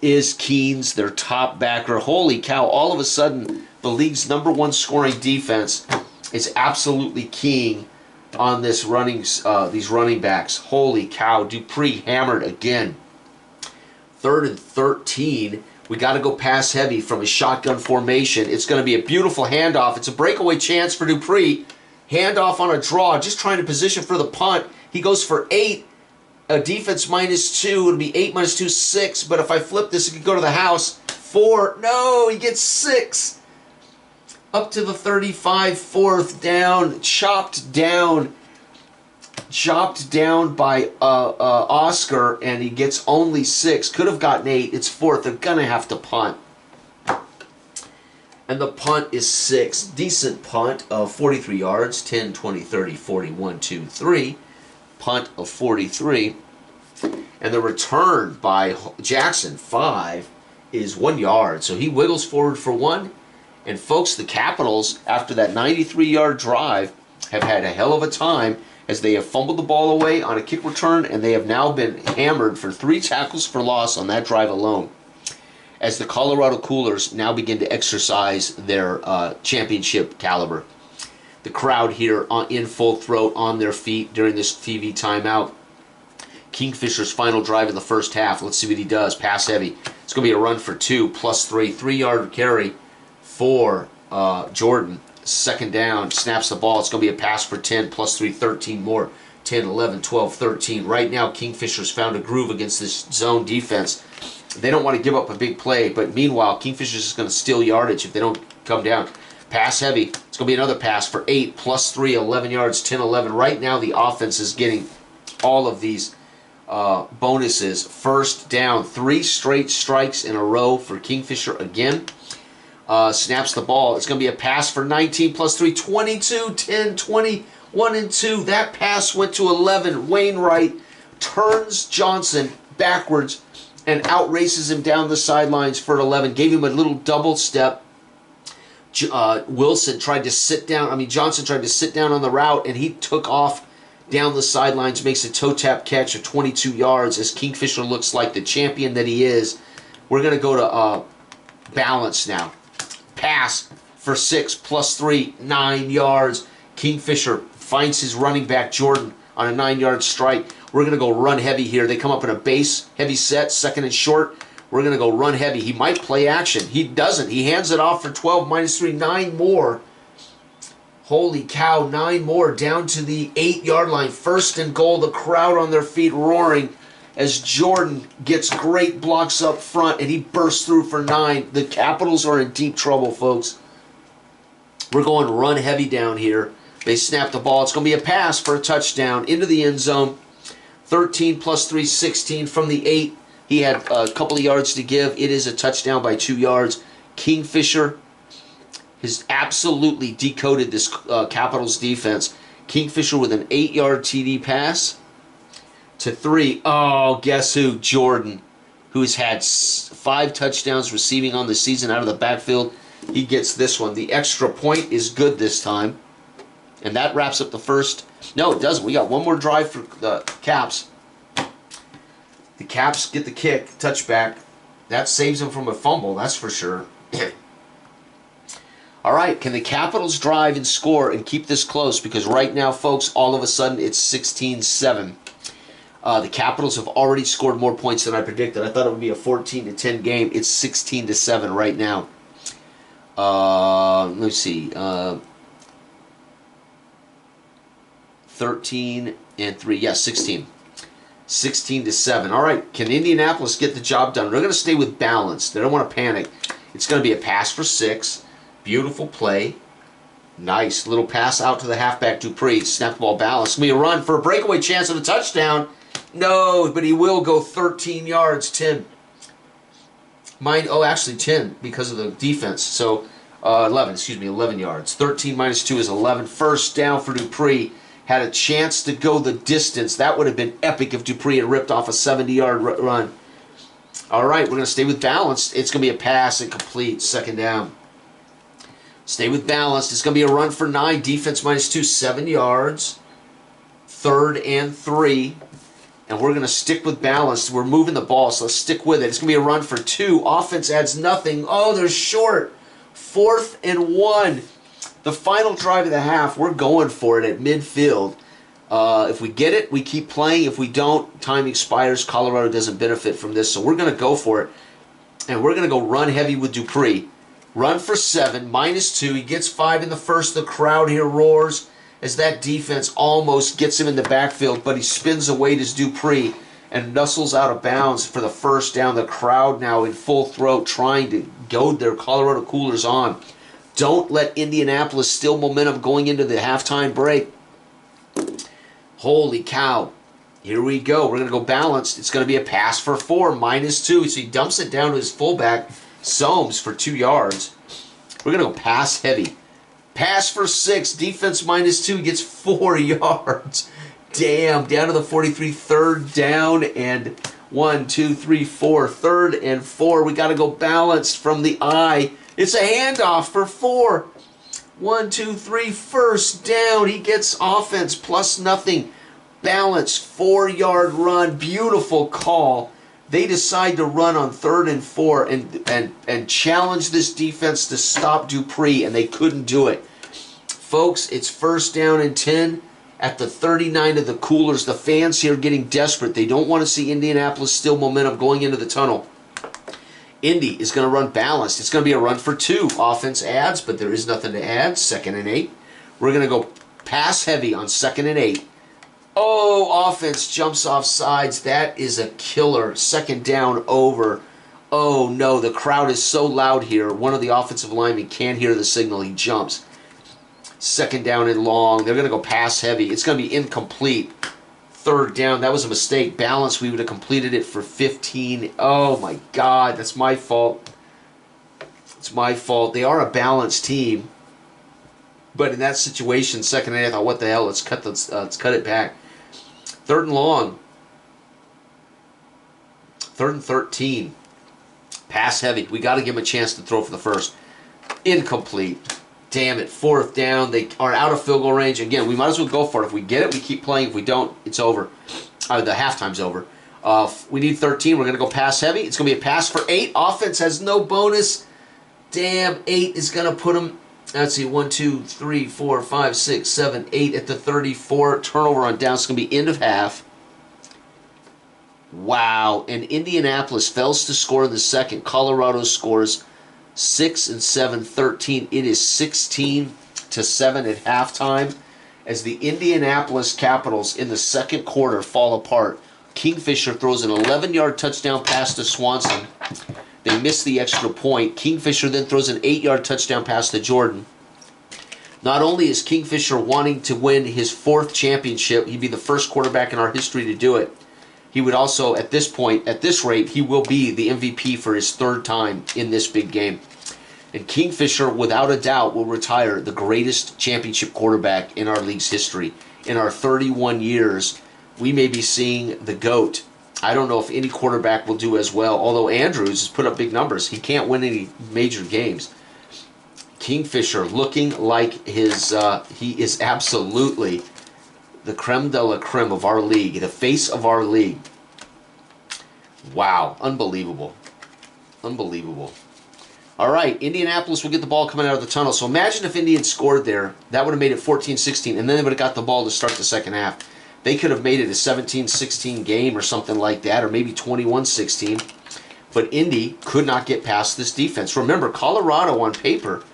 is Keenes, their top backer. Holy cow, all of a sudden, the league's #1 scoring defense is absolutely keying on this these running backs. Holy cow, Dupree hammered again. 3rd and 13. We got to go pass heavy from a shotgun formation. It's going to be a beautiful handoff. It's a breakaway chance for Dupree. Handoff on a draw, just trying to position for the punt. He goes for 8. A defense -2. It'll be 8 minus 2, 6. But if I flip this, it could go to the house. 4. No, he gets 6. Up to the 35, 4th down. Chopped down by Oscar, and he gets only 6. Could have gotten 8. It's 4th. They're going to have to punt. And the punt is 6. Decent punt of 43 yards. 10, 20, 30, 40, 1, 2, 3. Punt of 43. And the return by Jackson, 5, is 1 yard. So he wiggles forward for 1. And folks, the Capitals, after that 93-yard drive, have had a hell of a time as they have fumbled the ball away on a kick return, and they have now been hammered for 3 tackles for loss on that drive alone. As the Colorado Coolers now begin to exercise their championship caliber. The crowd here in full throat, on their feet during this TV timeout. Kingfisher's final drive in the first half. Let's see what he does. Pass heavy. It's going to be a run for 2, plus 3. 3-yard carry for Jordan. 2nd down. Snaps the ball. It's going to be a pass for 10, plus 3, 13 more. 10, 11, 12, 13. Right now, Kingfisher's found a groove against this zone defense. They don't want to give up a big play, but meanwhile, Kingfisher's just going to steal yardage if they don't come down. Pass heavy. It's going to be another pass for 8, plus 3, 11 yards, 10, 11. Right now, the offense is getting all of these bonuses. 1st down. 3 straight strikes in a row for Kingfisher again. Snaps the ball. It's going to be a pass for 19, plus 3, 22, 10, 20, 1 and 2. That pass went to 11. Wainwright turns Johnson backwards and outraces him down the sidelines for 11. Gave him a little double step. Johnson tried to sit down on the route, and he took off down the sidelines, makes a toe tap catch of 22 yards as Kingfisher looks like the champion that he is. We're going to go to balance now. Pass for 6, plus 3, 9 yards. Kingfisher finds his running back, Jordan, on a 9-yard strike. We're going to go run heavy here. They come up in a base, heavy set, 2nd and short. We're going to go run heavy. He might play action. He doesn't. He hands it off for 12, minus 3, 9 more. Holy cow, 9 more down to the 8-yard line. 1st and goal. The crowd on their feet roaring as Jordan gets great blocks up front, and he bursts through for 9. The Capitals are in deep trouble, folks. We're going run heavy down here. They snap the ball. It's going to be a pass for a touchdown into the end zone. 13 plus 3, 16 from the 8. He had a couple of yards to give. It is a touchdown by 2 yards. Kingfisher has absolutely decoded this Capitals defense. Kingfisher with an 8-yard TD pass to 3. Oh, guess who? Jordan, who has had 5 touchdowns receiving on the season out of the backfield. He gets this one. The extra point is good this time. And that wraps up the first. No, it doesn't. We got one more drive for the Caps. The Caps get the kick, touchback. That saves them from a fumble, that's for sure. All right, can the Capitals drive and score and keep this close? Because right now, folks, all of a sudden, it's 16-7. The Capitals have already scored more points than I predicted. I thought it would be a 14-10 game. It's 16-7 right now. Let's see. 13 and 3. Yeah, 16. 16-7. All right, can Indianapolis get the job done? They're going to stay with balance. They don't want to panic. It's going to be a pass for 6. Beautiful play. Nice little pass out to the halfback Dupree. Snap the ball balance. It's going to be a run for a breakaway chance of a touchdown. No, but he will go 13 yards. 10. Actually 10 because of the defense. So 11 yards. 13 minus 2 is 11. 1st down for Dupree. Had a chance to go the distance. That would have been epic if Dupree had ripped off a 70-yard run. All right, we're going to stay with balanced. It's going to be a pass incomplete, second down. Stay with balanced. It's going to be a run for 9. Defense -2, 7 yards. 3rd and 3. And we're going to stick with balanced. We're moving the ball, so let's stick with it. It's going to be a run for 2. Offense adds nothing. Oh, they're short. 4th and 1. The final drive of the half, we're going for it at midfield. If we get it, we keep playing. If we don't, time expires. Colorado doesn't benefit from this, so we're going to go for it. And we're going to go run heavy with Dupree. Run for 7, -2. He gets 5 in the first. The crowd here roars as that defense almost gets him in the backfield, but he spins away to Dupree and nuzzles out of bounds for the first down. The crowd now in full throat trying to goad their Colorado Coolers on. Don't let Indianapolis steal momentum going into the halftime break. Holy cow. Here we go. We're going to go balanced. It's going to be a pass for 4, -2. So he dumps it down to his fullback, Soames, for 2 yards. We're going to go pass heavy. Pass for 6. Defense -2. Gets 4 yards. Damn. Down to the 43. 3rd down and 1, 2, 3, 4. 3rd and 4. We got to go balanced from the eye. It's a handoff for 4. 1, 2, 3. First down. He gets offense plus nothing. Balance. 4-yard run. Beautiful call. They decide to run on 3rd and 4 and challenge this defense to stop Dupree, and they couldn't do it. Folks, it's 1st down and 10 at the 39 of the Coolers. The fans here getting desperate. They don't want to see Indianapolis steal momentum going into the tunnel. Indy is going to run balanced. It's going to be a run for 2. Offense adds, but there is nothing to add. 2nd and 8. We're going to go pass heavy on 2nd and 8. Oh, offense jumps off sides. That is a killer. 2nd down over. Oh, no, the crowd is so loud here. One of the offensive linemen can't hear the signal. He jumps. 2nd down and long. They're going to go pass heavy. It's going to be incomplete. 3rd down. That was a mistake. Balance, we would have completed it for 15. Oh, my God. That's my fault. It's my fault. They are a balanced team. But in that situation, 2nd and 8, I thought, what the hell? Let's cut it back. 3rd and long. 3rd and 13. Pass heavy. We got to give him a chance to throw for the first. Incomplete. Damn it. 4th down. They are out of field goal range. Again, we might as well go for it. If we get it, we keep playing. If we don't, it's over. The halftime's over. We need 13. We're going to go pass heavy. It's going to be a pass for 8. Offense has no bonus. Damn, 8 is going to put them... Let's see, 1, 2, 3, 4, 5, 6, 7, 8 at the 34. Turnover on down. It's going to be end of half. Wow. And Indianapolis fails to score in the second. Colorado scores 6 and 7, 13. It is 16-7 at halftime as the Indianapolis Capitals in the second quarter fall apart. Kingfisher throws an 11-yard touchdown pass to Swanson. They miss the extra point. Kingfisher then throws an 8-yard touchdown pass to Jordan. Not only is Kingfisher wanting to win his 4th championship, he'd be the first quarterback in our history to do it. He would also, at this point, at this rate, he will be the MVP for his 3rd time in this big game. And Kingfisher, without a doubt, will retire the greatest championship quarterback in our league's history. In our 31 years, we may be seeing the GOAT. I don't know if any quarterback will do as well, although Andrews has put up big numbers. He can't win any major games. Kingfisher looking like his, he is absolutely the creme de la creme of our league, the face of our league. Wow, unbelievable. Unbelievable. All right, Indianapolis will get the ball coming out of the tunnel. So imagine if Indy had scored there. That would have made it 14-16, and then they would have got the ball to start the second half. They could have made it a 17-16 game or something like that, or maybe 21-16. But Indy could not get past this defense. Remember, Colorado on paper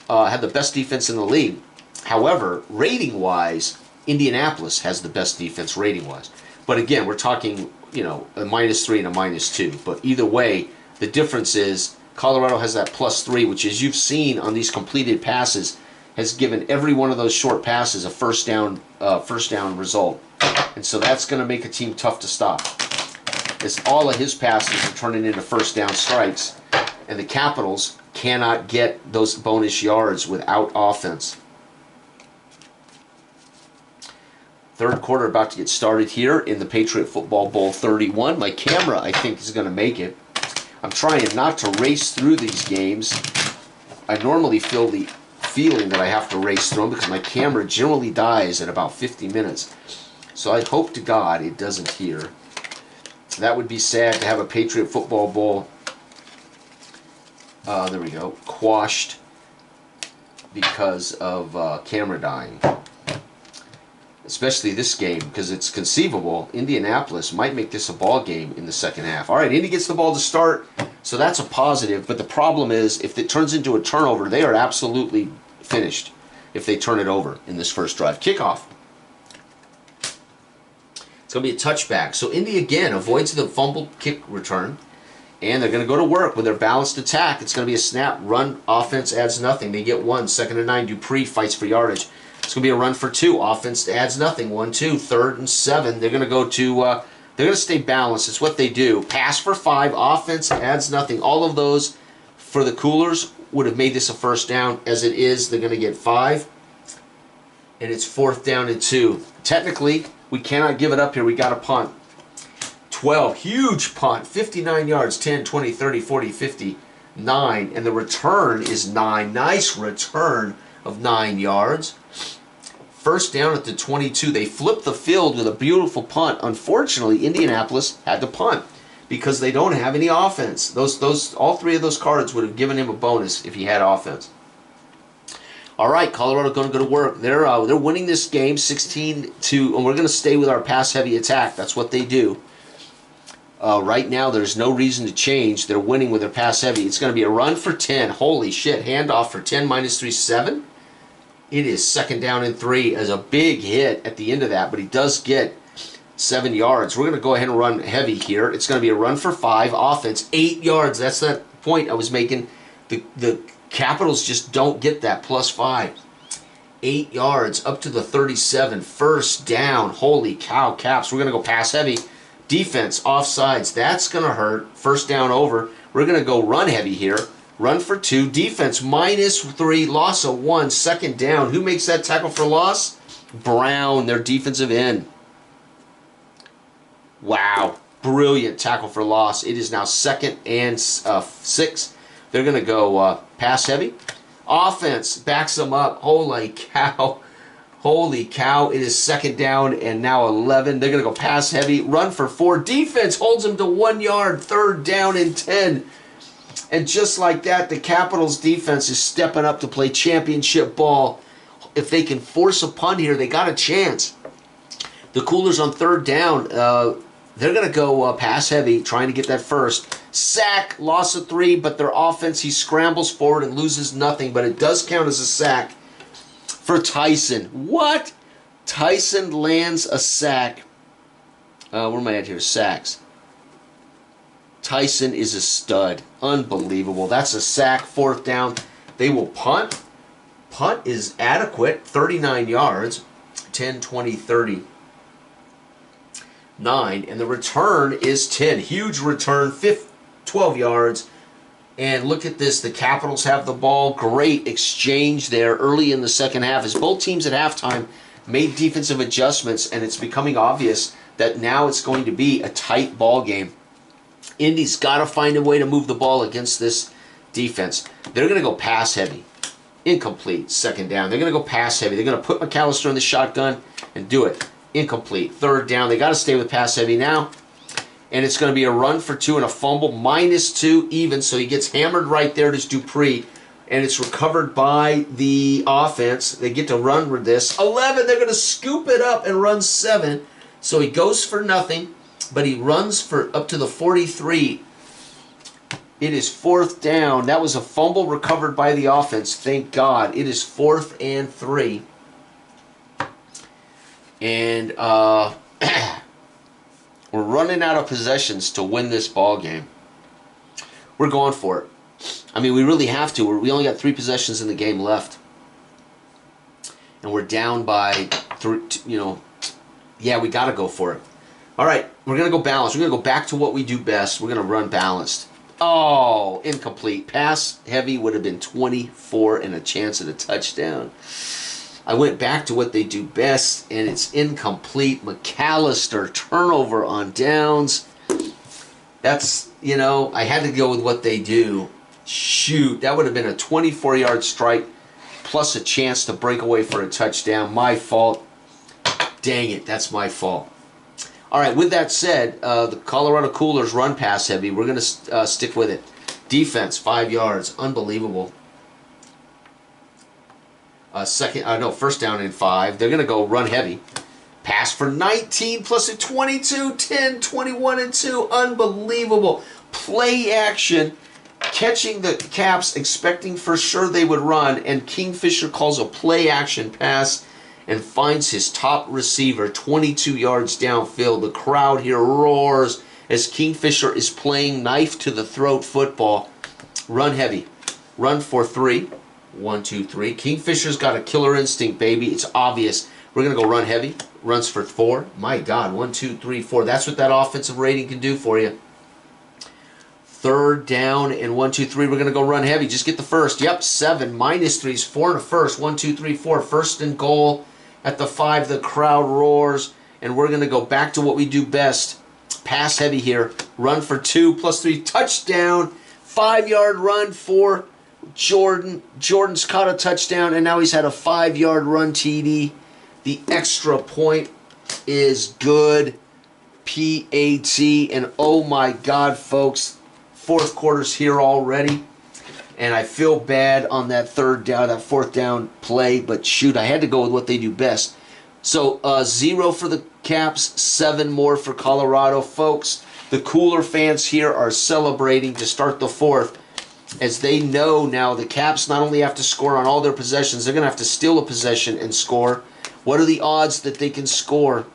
had the best defense in the league. However, rating-wise, Indianapolis has the best defense rating-wise. But again, we're talking, you know, a -3 and a -2. But either way, the difference is Colorado has that +3, which, as you've seen on these completed passes, has given every one of those short passes a first down result. And so that's going to make a team tough to stop, as all of his passes are turning into first down strikes, and the Capitals cannot get those bonus yards without offense. Third quarter about to get started here in the Patriot Football Bowl 31. My camera, I think, is going to make it. I'm trying not to race through these games. I normally feel the feeling that I have to race through them because my camera generally dies at about 50 minutes. So I hope to God it doesn't here. That would be sad to have a Patriot Football Bowl, there we go, quashed because of camera dying. Especially this game, because it's conceivable Indianapolis might make this a ball game in the second half. All right, Indy gets the ball to start, so that's a positive. But the problem is, if it turns into a turnover, they are absolutely finished if they turn it over in this first drive. Kickoff. It's going to be a touchback. So Indy, again, avoids the fumble kick return, and they're going to go to work with their balanced attack. It's going to be a snap, run, offense adds nothing. They get 1, 2nd and 9. Dupree fights for yardage. It's going to be a run for 2. Offense adds nothing. 1, 2, 3rd and 7. They're going to go to, they're going to stay balanced. It's what they do. Pass for 5. Offense adds nothing. All of those for the Coolers would have made this a first down. As it is, they're going to get 5. And it's 4th down and 2. Technically, we cannot give it up here. We got to punt. 12. Huge punt. 59 yards. 10, 20, 30, 40, 50, 9. And the return is 9. Nice return of 9 yards. First down at the 22. They flipped the field with a beautiful punt. Unfortunately, Indianapolis had to punt because they don't have any offense. All 3 of those cards would have given him a bonus if he had offense. All right, Colorado going to go to work. They're winning this game 16-2, and we're going to stay with our pass-heavy attack. That's what they do. Right now, there's no reason to change. They're winning with their pass-heavy. It's going to be a run for 10. Holy shit, handoff for 10, -3, 7. It is 2nd down and 3 as a big hit at the end of that, but he does get 7 yards. We're going to go ahead and run heavy here. It's going to be a run for 5, offense, 8 yards. That's that point I was making. The Capitals just don't get that, +5. 8 yards up to the 37, first down. Holy cow, Caps. We're going to go pass heavy. Defense, offsides. That's going to hurt. First down over. We're going to go run heavy here. Run for 2. Defense, -3. Loss of 1. 2nd down. Who makes that tackle for loss? Brown, their defensive end. Wow. Brilliant tackle for loss. It is now 2nd and 6. They're going to go pass heavy. Offense backs them up. Holy cow. Holy cow. It is 2nd down and now 11. They're going to go pass heavy. Run for 4. Defense holds them to 1 yard. 3rd down and 10. And just like that, the Capitals defense is stepping up to play championship ball. If they can force a punt here, they got a chance. The Coolers on 3rd down, they're going to go pass heavy, trying to get that first. Sack, loss of 3, but their offense, he scrambles forward and loses nothing, but it does count as a sack for Tyson. What? Tyson lands a sack. Where am I at here? Sacks. Tyson is a stud. Unbelievable. That's a sack. 4th down. They will punt. Punt is adequate. 39 yards. 10, 20, 30. 9. And the return is 10. Huge return. 12 yards. And look at this. The Capitals have the ball. Great exchange there early in the second half as both teams at halftime made defensive adjustments, and it's becoming obvious that now it's going to be a tight ball game. Indy's got to find a way to move the ball against this defense. They're going to go pass heavy. Incomplete. 2nd down. They're going to go pass heavy. They're going to put McAllister in the shotgun and do it. Incomplete. 3rd down. They got to stay with pass heavy now. And it's going to be a run for 2 and a fumble. -2 even. So he gets hammered right there to Dupree. And it's recovered by the offense. They get to run with this. 11. They're going to scoop it up and run 7. So he goes for nothing. But he runs for up to the 43. It is 4th down. That was a fumble recovered by the offense. Thank God. It is 4th and 3. And we're running out of possessions to win this ball game. We're going for it. I mean, we really have to. We only got 3 possessions in the game left. And we're down by 3, yeah, we got to go for it. All right, we're going to go balanced. We're going to go back to what we do best. We're going to run balanced. Oh, incomplete. Pass heavy would have been 24 and a chance at a touchdown. I went back to what they do best, and it's incomplete. McAllister, turnover on downs. That's, I had to go with what they do. Shoot, that would have been a 24-yard strike plus a chance to break away for a touchdown. My fault. Dang it, that's my fault. All right, with that said, the Colorado Coolers run pass heavy. We're going to stick with it. Defense, 5 yards. Unbelievable. First down and 5. They're going to go run heavy. Pass for 19 plus a 22, 10, 21 and 2. Unbelievable. Play action. Catching the Caps, expecting for sure they would run, and Kingfisher calls a play action pass and finds his top receiver 22 yards downfield. The crowd here roars as Kingfisher is playing knife to the throat football. Run heavy. Run for 3. 1, 2, 3. Kingfisher's got a killer instinct, baby. It's obvious. We're going to go run heavy. Runs for 4. My God, 1, 2, 3, 4. That's what that offensive rating can do for you. Third down and 1, 2, 3. We're going to go run heavy. Just get the first. Yep, 7. -3 is 4 and a first. 1, 2, 3, 4. First and goal at the 5. The crowd roars. And we're going to go back to what we do best. Pass heavy here. Run for 2 plus 3. Touchdown. 5-yard run for Jordan. Jordan's caught a touchdown, and now he's had a 5-yard run TD. The extra point is good. PAT. And oh my God, folks. Fourth quarter's here already. And I feel bad on that fourth down play. But shoot, I had to go with what they do best. So 0 for the Caps, 7 more for Colorado. Folks, the Cooler fans here are celebrating to start the fourth, as they know now the Caps not only have to score on all their possessions, they're going to have to steal a possession and score. What are the odds that they can score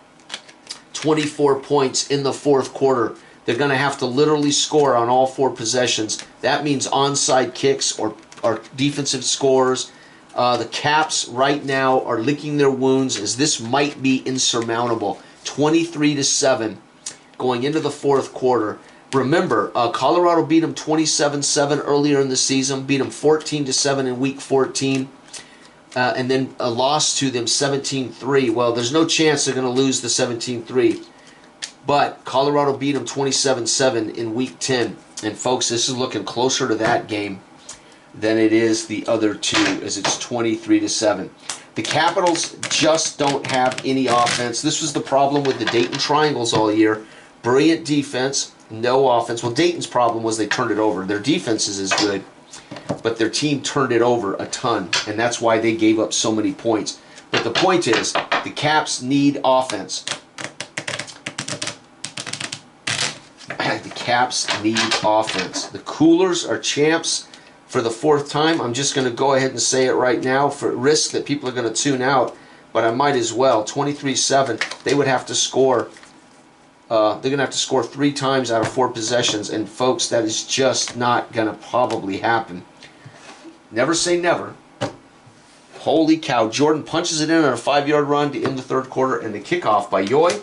24 points in the fourth quarter? They're going to have to literally score on all 4 possessions. That means onside kicks or defensive scores. The Caps right now are licking their wounds, as this might be insurmountable. 23-7 going into the fourth quarter. Remember, Colorado beat them 27-7 earlier in the season, beat them 14-7 in Week 14, and then a loss to them 17-3. Well, there's no chance they're going to lose the 17-3. But Colorado beat them 27-7 in Week 10. And folks, this is looking closer to that game than it is the other two, as it's 23-7. The Capitals just don't have any offense. This was the problem with the Dayton Triangles all year. Brilliant defense, no offense. Well, Dayton's problem was they turned it over. Their defense is as good, but their team turned it over a ton, and that's why they gave up so many points. But the point is, the Caps need offense. The Caps need offense. The Coolers are champs for the 4th time. I'm just going to go ahead and say it right now for risk that people are going to tune out, but I might as well. 23-7. They would have to score. They're going to have to score 3 times out of 4 possessions, and folks, that is just not going to probably happen. Never say never. Holy cow. Jordan punches it in on a 5-yard run to end the third quarter, and the kickoff by Yoy.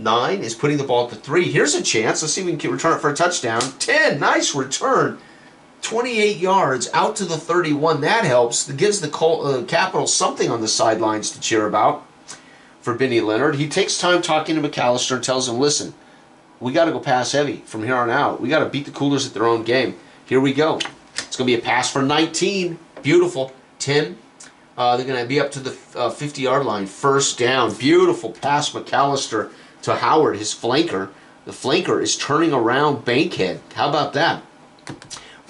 9 is putting the ball up to 3. Here's a chance. Let's see if we can return it for a touchdown. 10. Nice return. 28 yards out to the 31. That helps. It gives the Capitals something on the sidelines to cheer about for Benny Leonard. He takes time talking to McAllister and tells him, listen, we got to go pass heavy from here on out. We got to beat the Coolers at their own game. Here we go. It's going to be a pass for 19. Beautiful. 10. They're going to be up to the 50-yard line. First down. Beautiful pass, McAllister to Howard, his flanker. The flanker is turning around Bankhead. How about that?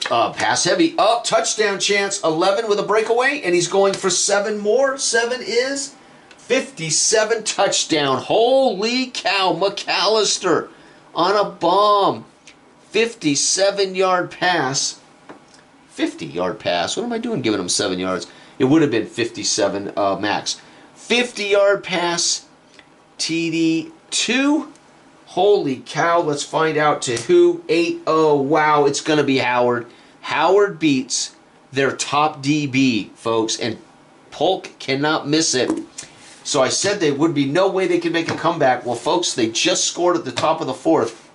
Pass heavy. Up. Touchdown chance. 11 with a breakaway, and he's going for 7 more. 7 is 57. Touchdown. Holy cow. McAllister on a bomb. 57-yard pass. 50-yard pass. What am I doing giving him 7 yards? It would have been 57 max. 50-yard pass. TD 2. Holy cow. Let's find out to who. 8-0. Wow, it's going to be Howard. Howard beats their top DB, folks, and Polk cannot miss it. So I said there would be no way they could make a comeback. Well, folks, they just scored at the top of the 4th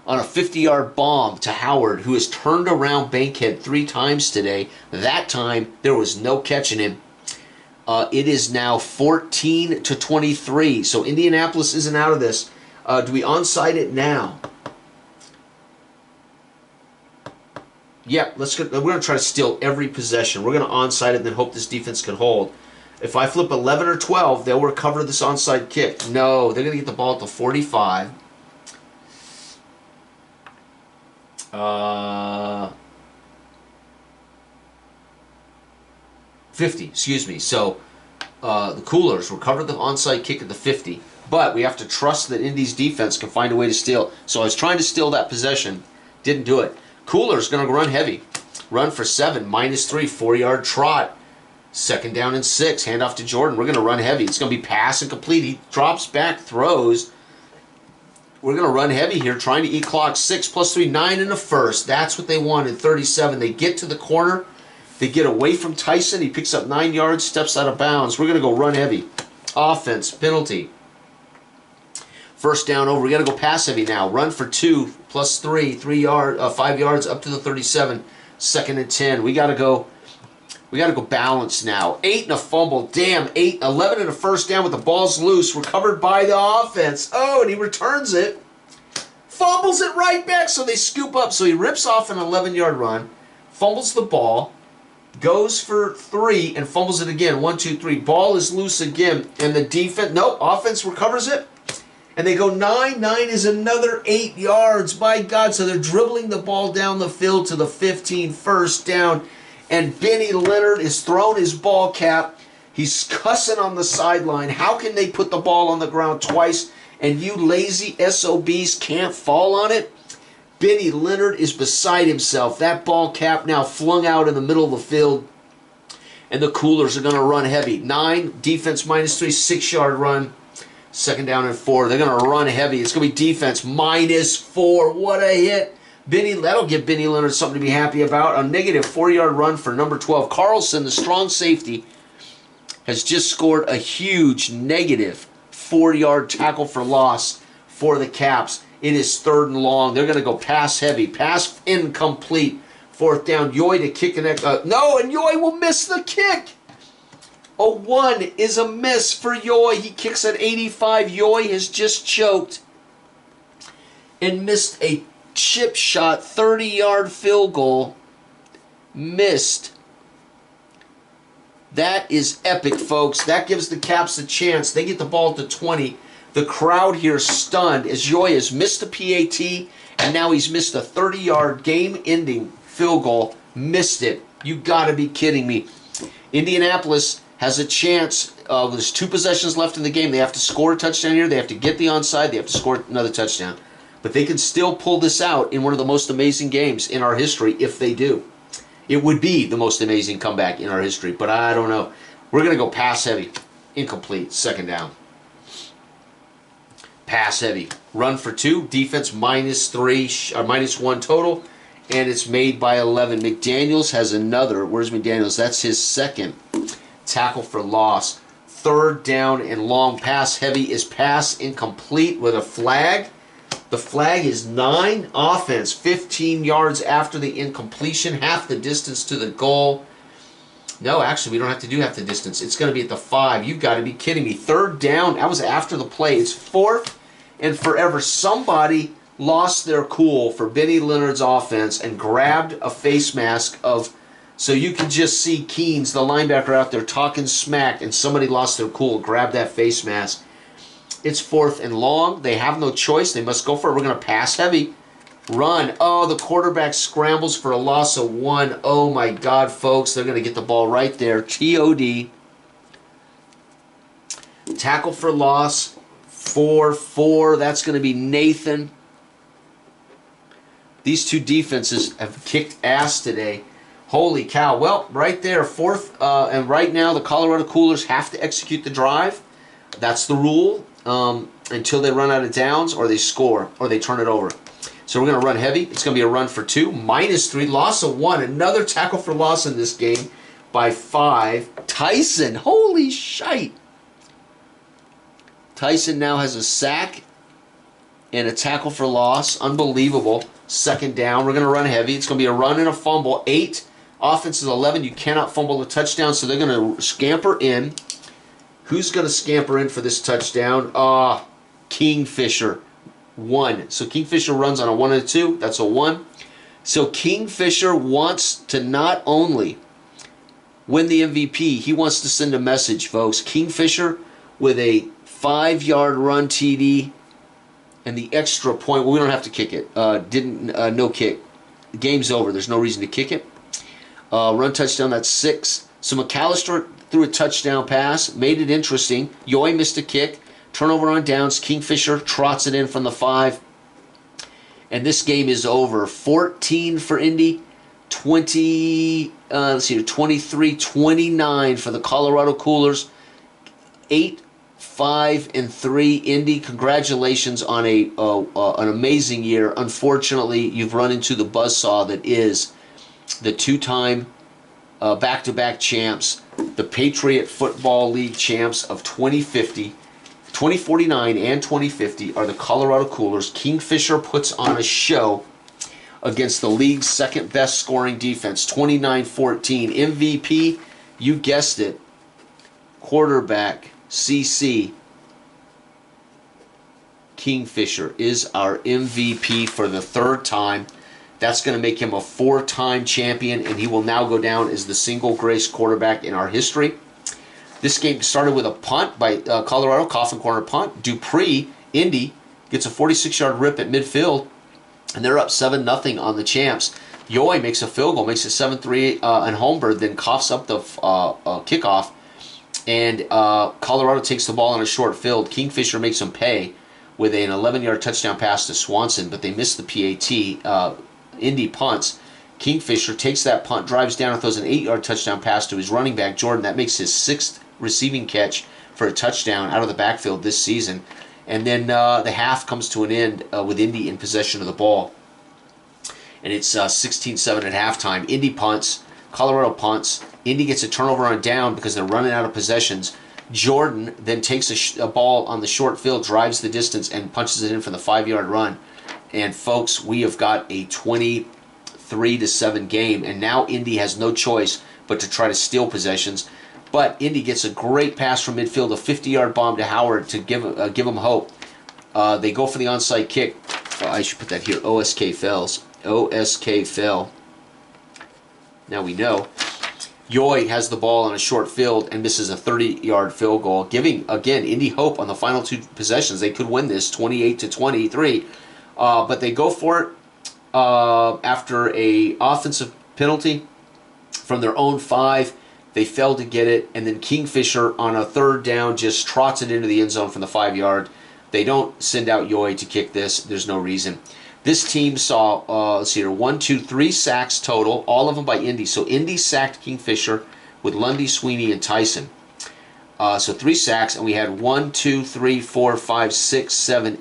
on a 50-yard bomb to Howard, who has turned around Bankhead 3 times today. That time, there was no catching him. It is now 14-23, so Indianapolis isn't out of this. Do we onside it now? Yeah, let's go. We're going to try to steal every possession. We're going to onside it and then hope this defense can hold. If I flip 11 or 12, they'll recover this onside kick. No, they're going to get the ball at the 45. 50, excuse me. So the Coolers recovered the onside kick at the 50, but we have to trust that Indy's defense can find a way to steal. So I was trying to steal that possession, didn't do it. Coolers going to run heavy, run for 7, -3, 4-yard trot. 2nd down and 6, handoff to Jordan. We're going to run heavy. It's going to be pass and complete. He drops back, throws. We're going to run heavy here, trying to eat clock. 6 + 3, 9 in the first. That's what they wanted, 37. They get to the corner. They get away from Tyson. He picks up 9 yards, steps out of bounds. We're going to go run heavy. Offense, penalty. 1st down over. We got to go pass heavy now. Run for 2 + 3, 5 yards up to the 37. 2nd and 10. We got to go balance now. 8 and a fumble. Damn, 11 and a 1st down with the ball's loose. Recovered by the offense. Oh, and he returns it. Fumbles it right back, so they scoop up. So he rips off an 11-yard run, fumbles the ball, goes for 3, and fumbles it again. 1, 2, 3. Ball is loose again. And the defense, nope, offense recovers it. And they go 9. 9 is another 8 yards. My God, so they're dribbling the ball down the field to the 15, 1st down. And Benny Leonard is throwing his ball cap. He's cussing on the sideline. How can they put the ball on the ground twice and you lazy SOBs can't fall on it? Benny Leonard is beside himself. That ball cap now flung out in the middle of the field. And the Coolers are going to run heavy. 9, defense -3, 6-yard run. 2nd down and 4. They're going to run heavy. It's going to be defense -4. What a hit. That'll give Benny Leonard something to be happy about. A -4-yard run for number 12. Carlson, the strong safety, has just scored a huge -4-yard tackle for loss for the Caps. It is 3rd and long. They're going to go pass heavy. Pass incomplete. 4th down. Yoy to kick an no, and Yoy will miss the kick. A 1 is a miss for Yoy. He kicks at 85. Yoy has just choked and missed a chip shot, 30-yard field goal. Missed. That is epic, folks. That gives the Caps a chance. They get the ball at the 20. The crowd here is stunned as Yoy has missed a PAT, and now he's missed a 30-yard game-ending field goal. Missed it. You got to be kidding me. Indianapolis has a chance. There's 2 possessions left in the game. They have to score a touchdown here. They have to get the onside. They have to score another touchdown. But they can still pull this out in one of the most amazing games in our history if they do. It would be the most amazing comeback in our history, but I don't know. We're going to go pass heavy. Incomplete. 2nd down. Pass heavy. Run for 2. Defense -3, or -1 total, and it's made by 11. McDaniels has another. Where's McDaniels? That's his 2nd tackle for loss. 3rd down and long. Pass heavy is pass incomplete with a flag. The flag is 9. Offense, 15 yards after the incompletion, half the distance to the goal. No, actually, we don't have to do half the distance. It's going to be at the 5. You've got to be kidding me. 3rd down. That was after the play. It's 4th and forever. Somebody lost their cool for Benny Leonard's offense and grabbed a face mask of, so you can just see Keynes, the linebacker, out there talking smack, and somebody lost their cool, grabbed that face mask. It's 4th and long. They have no choice. They must go for it. We're going to pass heavy. Run. Oh, the quarterback scrambles for a loss of 1. Oh, my God, folks. They're going to get the ball right there. TOD. Tackle for loss. 4-4. That's going to be Nathan. These 2 defenses have kicked ass today. Holy cow. Well, right there, 4th. And right now, the Colorado Coolers have to execute the drive. That's the rule. Until they run out of downs or they score or they turn it over. So we're going to run heavy. It's going to be a run for 2. -3. Loss of 1. Another tackle for loss in this game by 5. Tyson. Holy shite. Tyson now has a sack and a tackle for loss. Unbelievable. 2nd down. We're going to run heavy. It's going to be a run and a fumble. 8. Offense is 11. You cannot fumble a touchdown, so they're going to scamper in. Who's going to scamper in for this touchdown? Kingfisher. 1. So Kingfisher runs on a 1 and a 2. That's a 1. So Kingfisher wants to not only win the MVP, he wants to send a message, folks. Kingfisher with a 5-yard run TD and the extra point. Well, we don't have to kick it. No kick. Game's over. There's no reason to kick it. Run touchdown, that's 6. So McAllister threw a touchdown pass, made it interesting. Yoy missed a kick. Turnover on downs. Kingfisher trots it in from the 5. And this game is over. 14 for Indy, 23-29 for the Colorado Coolers. 8-5-3 Indy. Congratulations on an amazing year. Unfortunately, you've run into the buzzsaw that is the 2-time back-to-back champs, the Patriot Football League champs of 2050. 2049 and 2050 are the Colorado Coolers. Kingfisher puts on a show against the league's second-best scoring defense, 29-14. MVP, you guessed it, quarterback CC Kingfisher is our MVP for the 3rd time. That's going to make him a 4-time champion, and he will now go down as the single greatest quarterback in our history. This game started with a punt by Colorado, coffin corner punt. Dupree, Indy, gets a 46-yard rip at midfield, and they're up 7-0 on the champs. Yoy makes a field goal, makes it 7-3, and Holmberg then coughs up the kickoff, and Colorado takes the ball on a short field. Kingfisher makes them pay with an 11-yard touchdown pass to Swanson, but they miss the PAT. Indy punts. Kingfisher takes that punt, drives down, and throws an 8-yard touchdown pass to his running back, Jordan. That makes his 6th receiving catch for a touchdown out of the backfield this season. And then the half comes to an end with Indy in possession of the ball. And it's 16-7 at halftime. Indy punts. Colorado punts. Indy gets a turnover on down because they're running out of possessions. Jordan then takes a ball on the short field, drives the distance, and punches it in for the 5-yard run. And, folks, we have got a 23-7 game. And now Indy has no choice but to try to steal possessions. But Indy gets a great pass from midfield, a 50-yard bomb to Howard to give him hope. They go for the onside kick. I should put that here. OSK fails. OSK fell. Now we know. Yoy has the ball on a short field and misses a 30-yard field goal, giving, again, Indy hope on the final 2 possessions. They could win this 28-23. But they go for it after a offensive penalty from their own 5. They failed to get it, and then Kingfisher on a 3rd down just trots it into the end zone from the 5-yard. They don't send out Yoy to kick this. There's no reason. This team saw, 3 sacks total, all of them by Indy. So Indy sacked Kingfisher with Lundy, Sweeney, and Tyson. So 3 sacks, and we had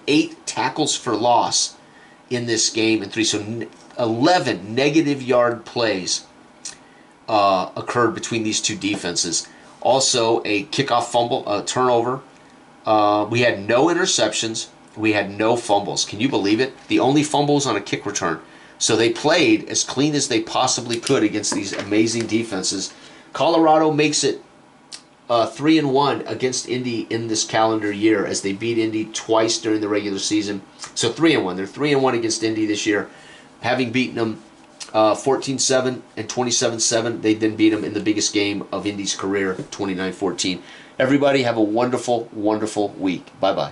8 tackles for loss in this game, and 3. So 11 negative yard plays occurred between these two defenses. Also, a kickoff fumble, a turnover. We had no interceptions. We had no fumbles. Can you believe it? The only fumbles on a kick return. So they played as clean as they possibly could against these amazing defenses. Colorado makes it 3-1 against Indy in this calendar year as they beat Indy twice during the regular season. So 3-1. They're 3-1 against Indy this year, having beaten them 14-7 and 27-7. They then beat them in the biggest game of Indy's career, 29-14. Everybody have a wonderful, wonderful week. Bye-bye.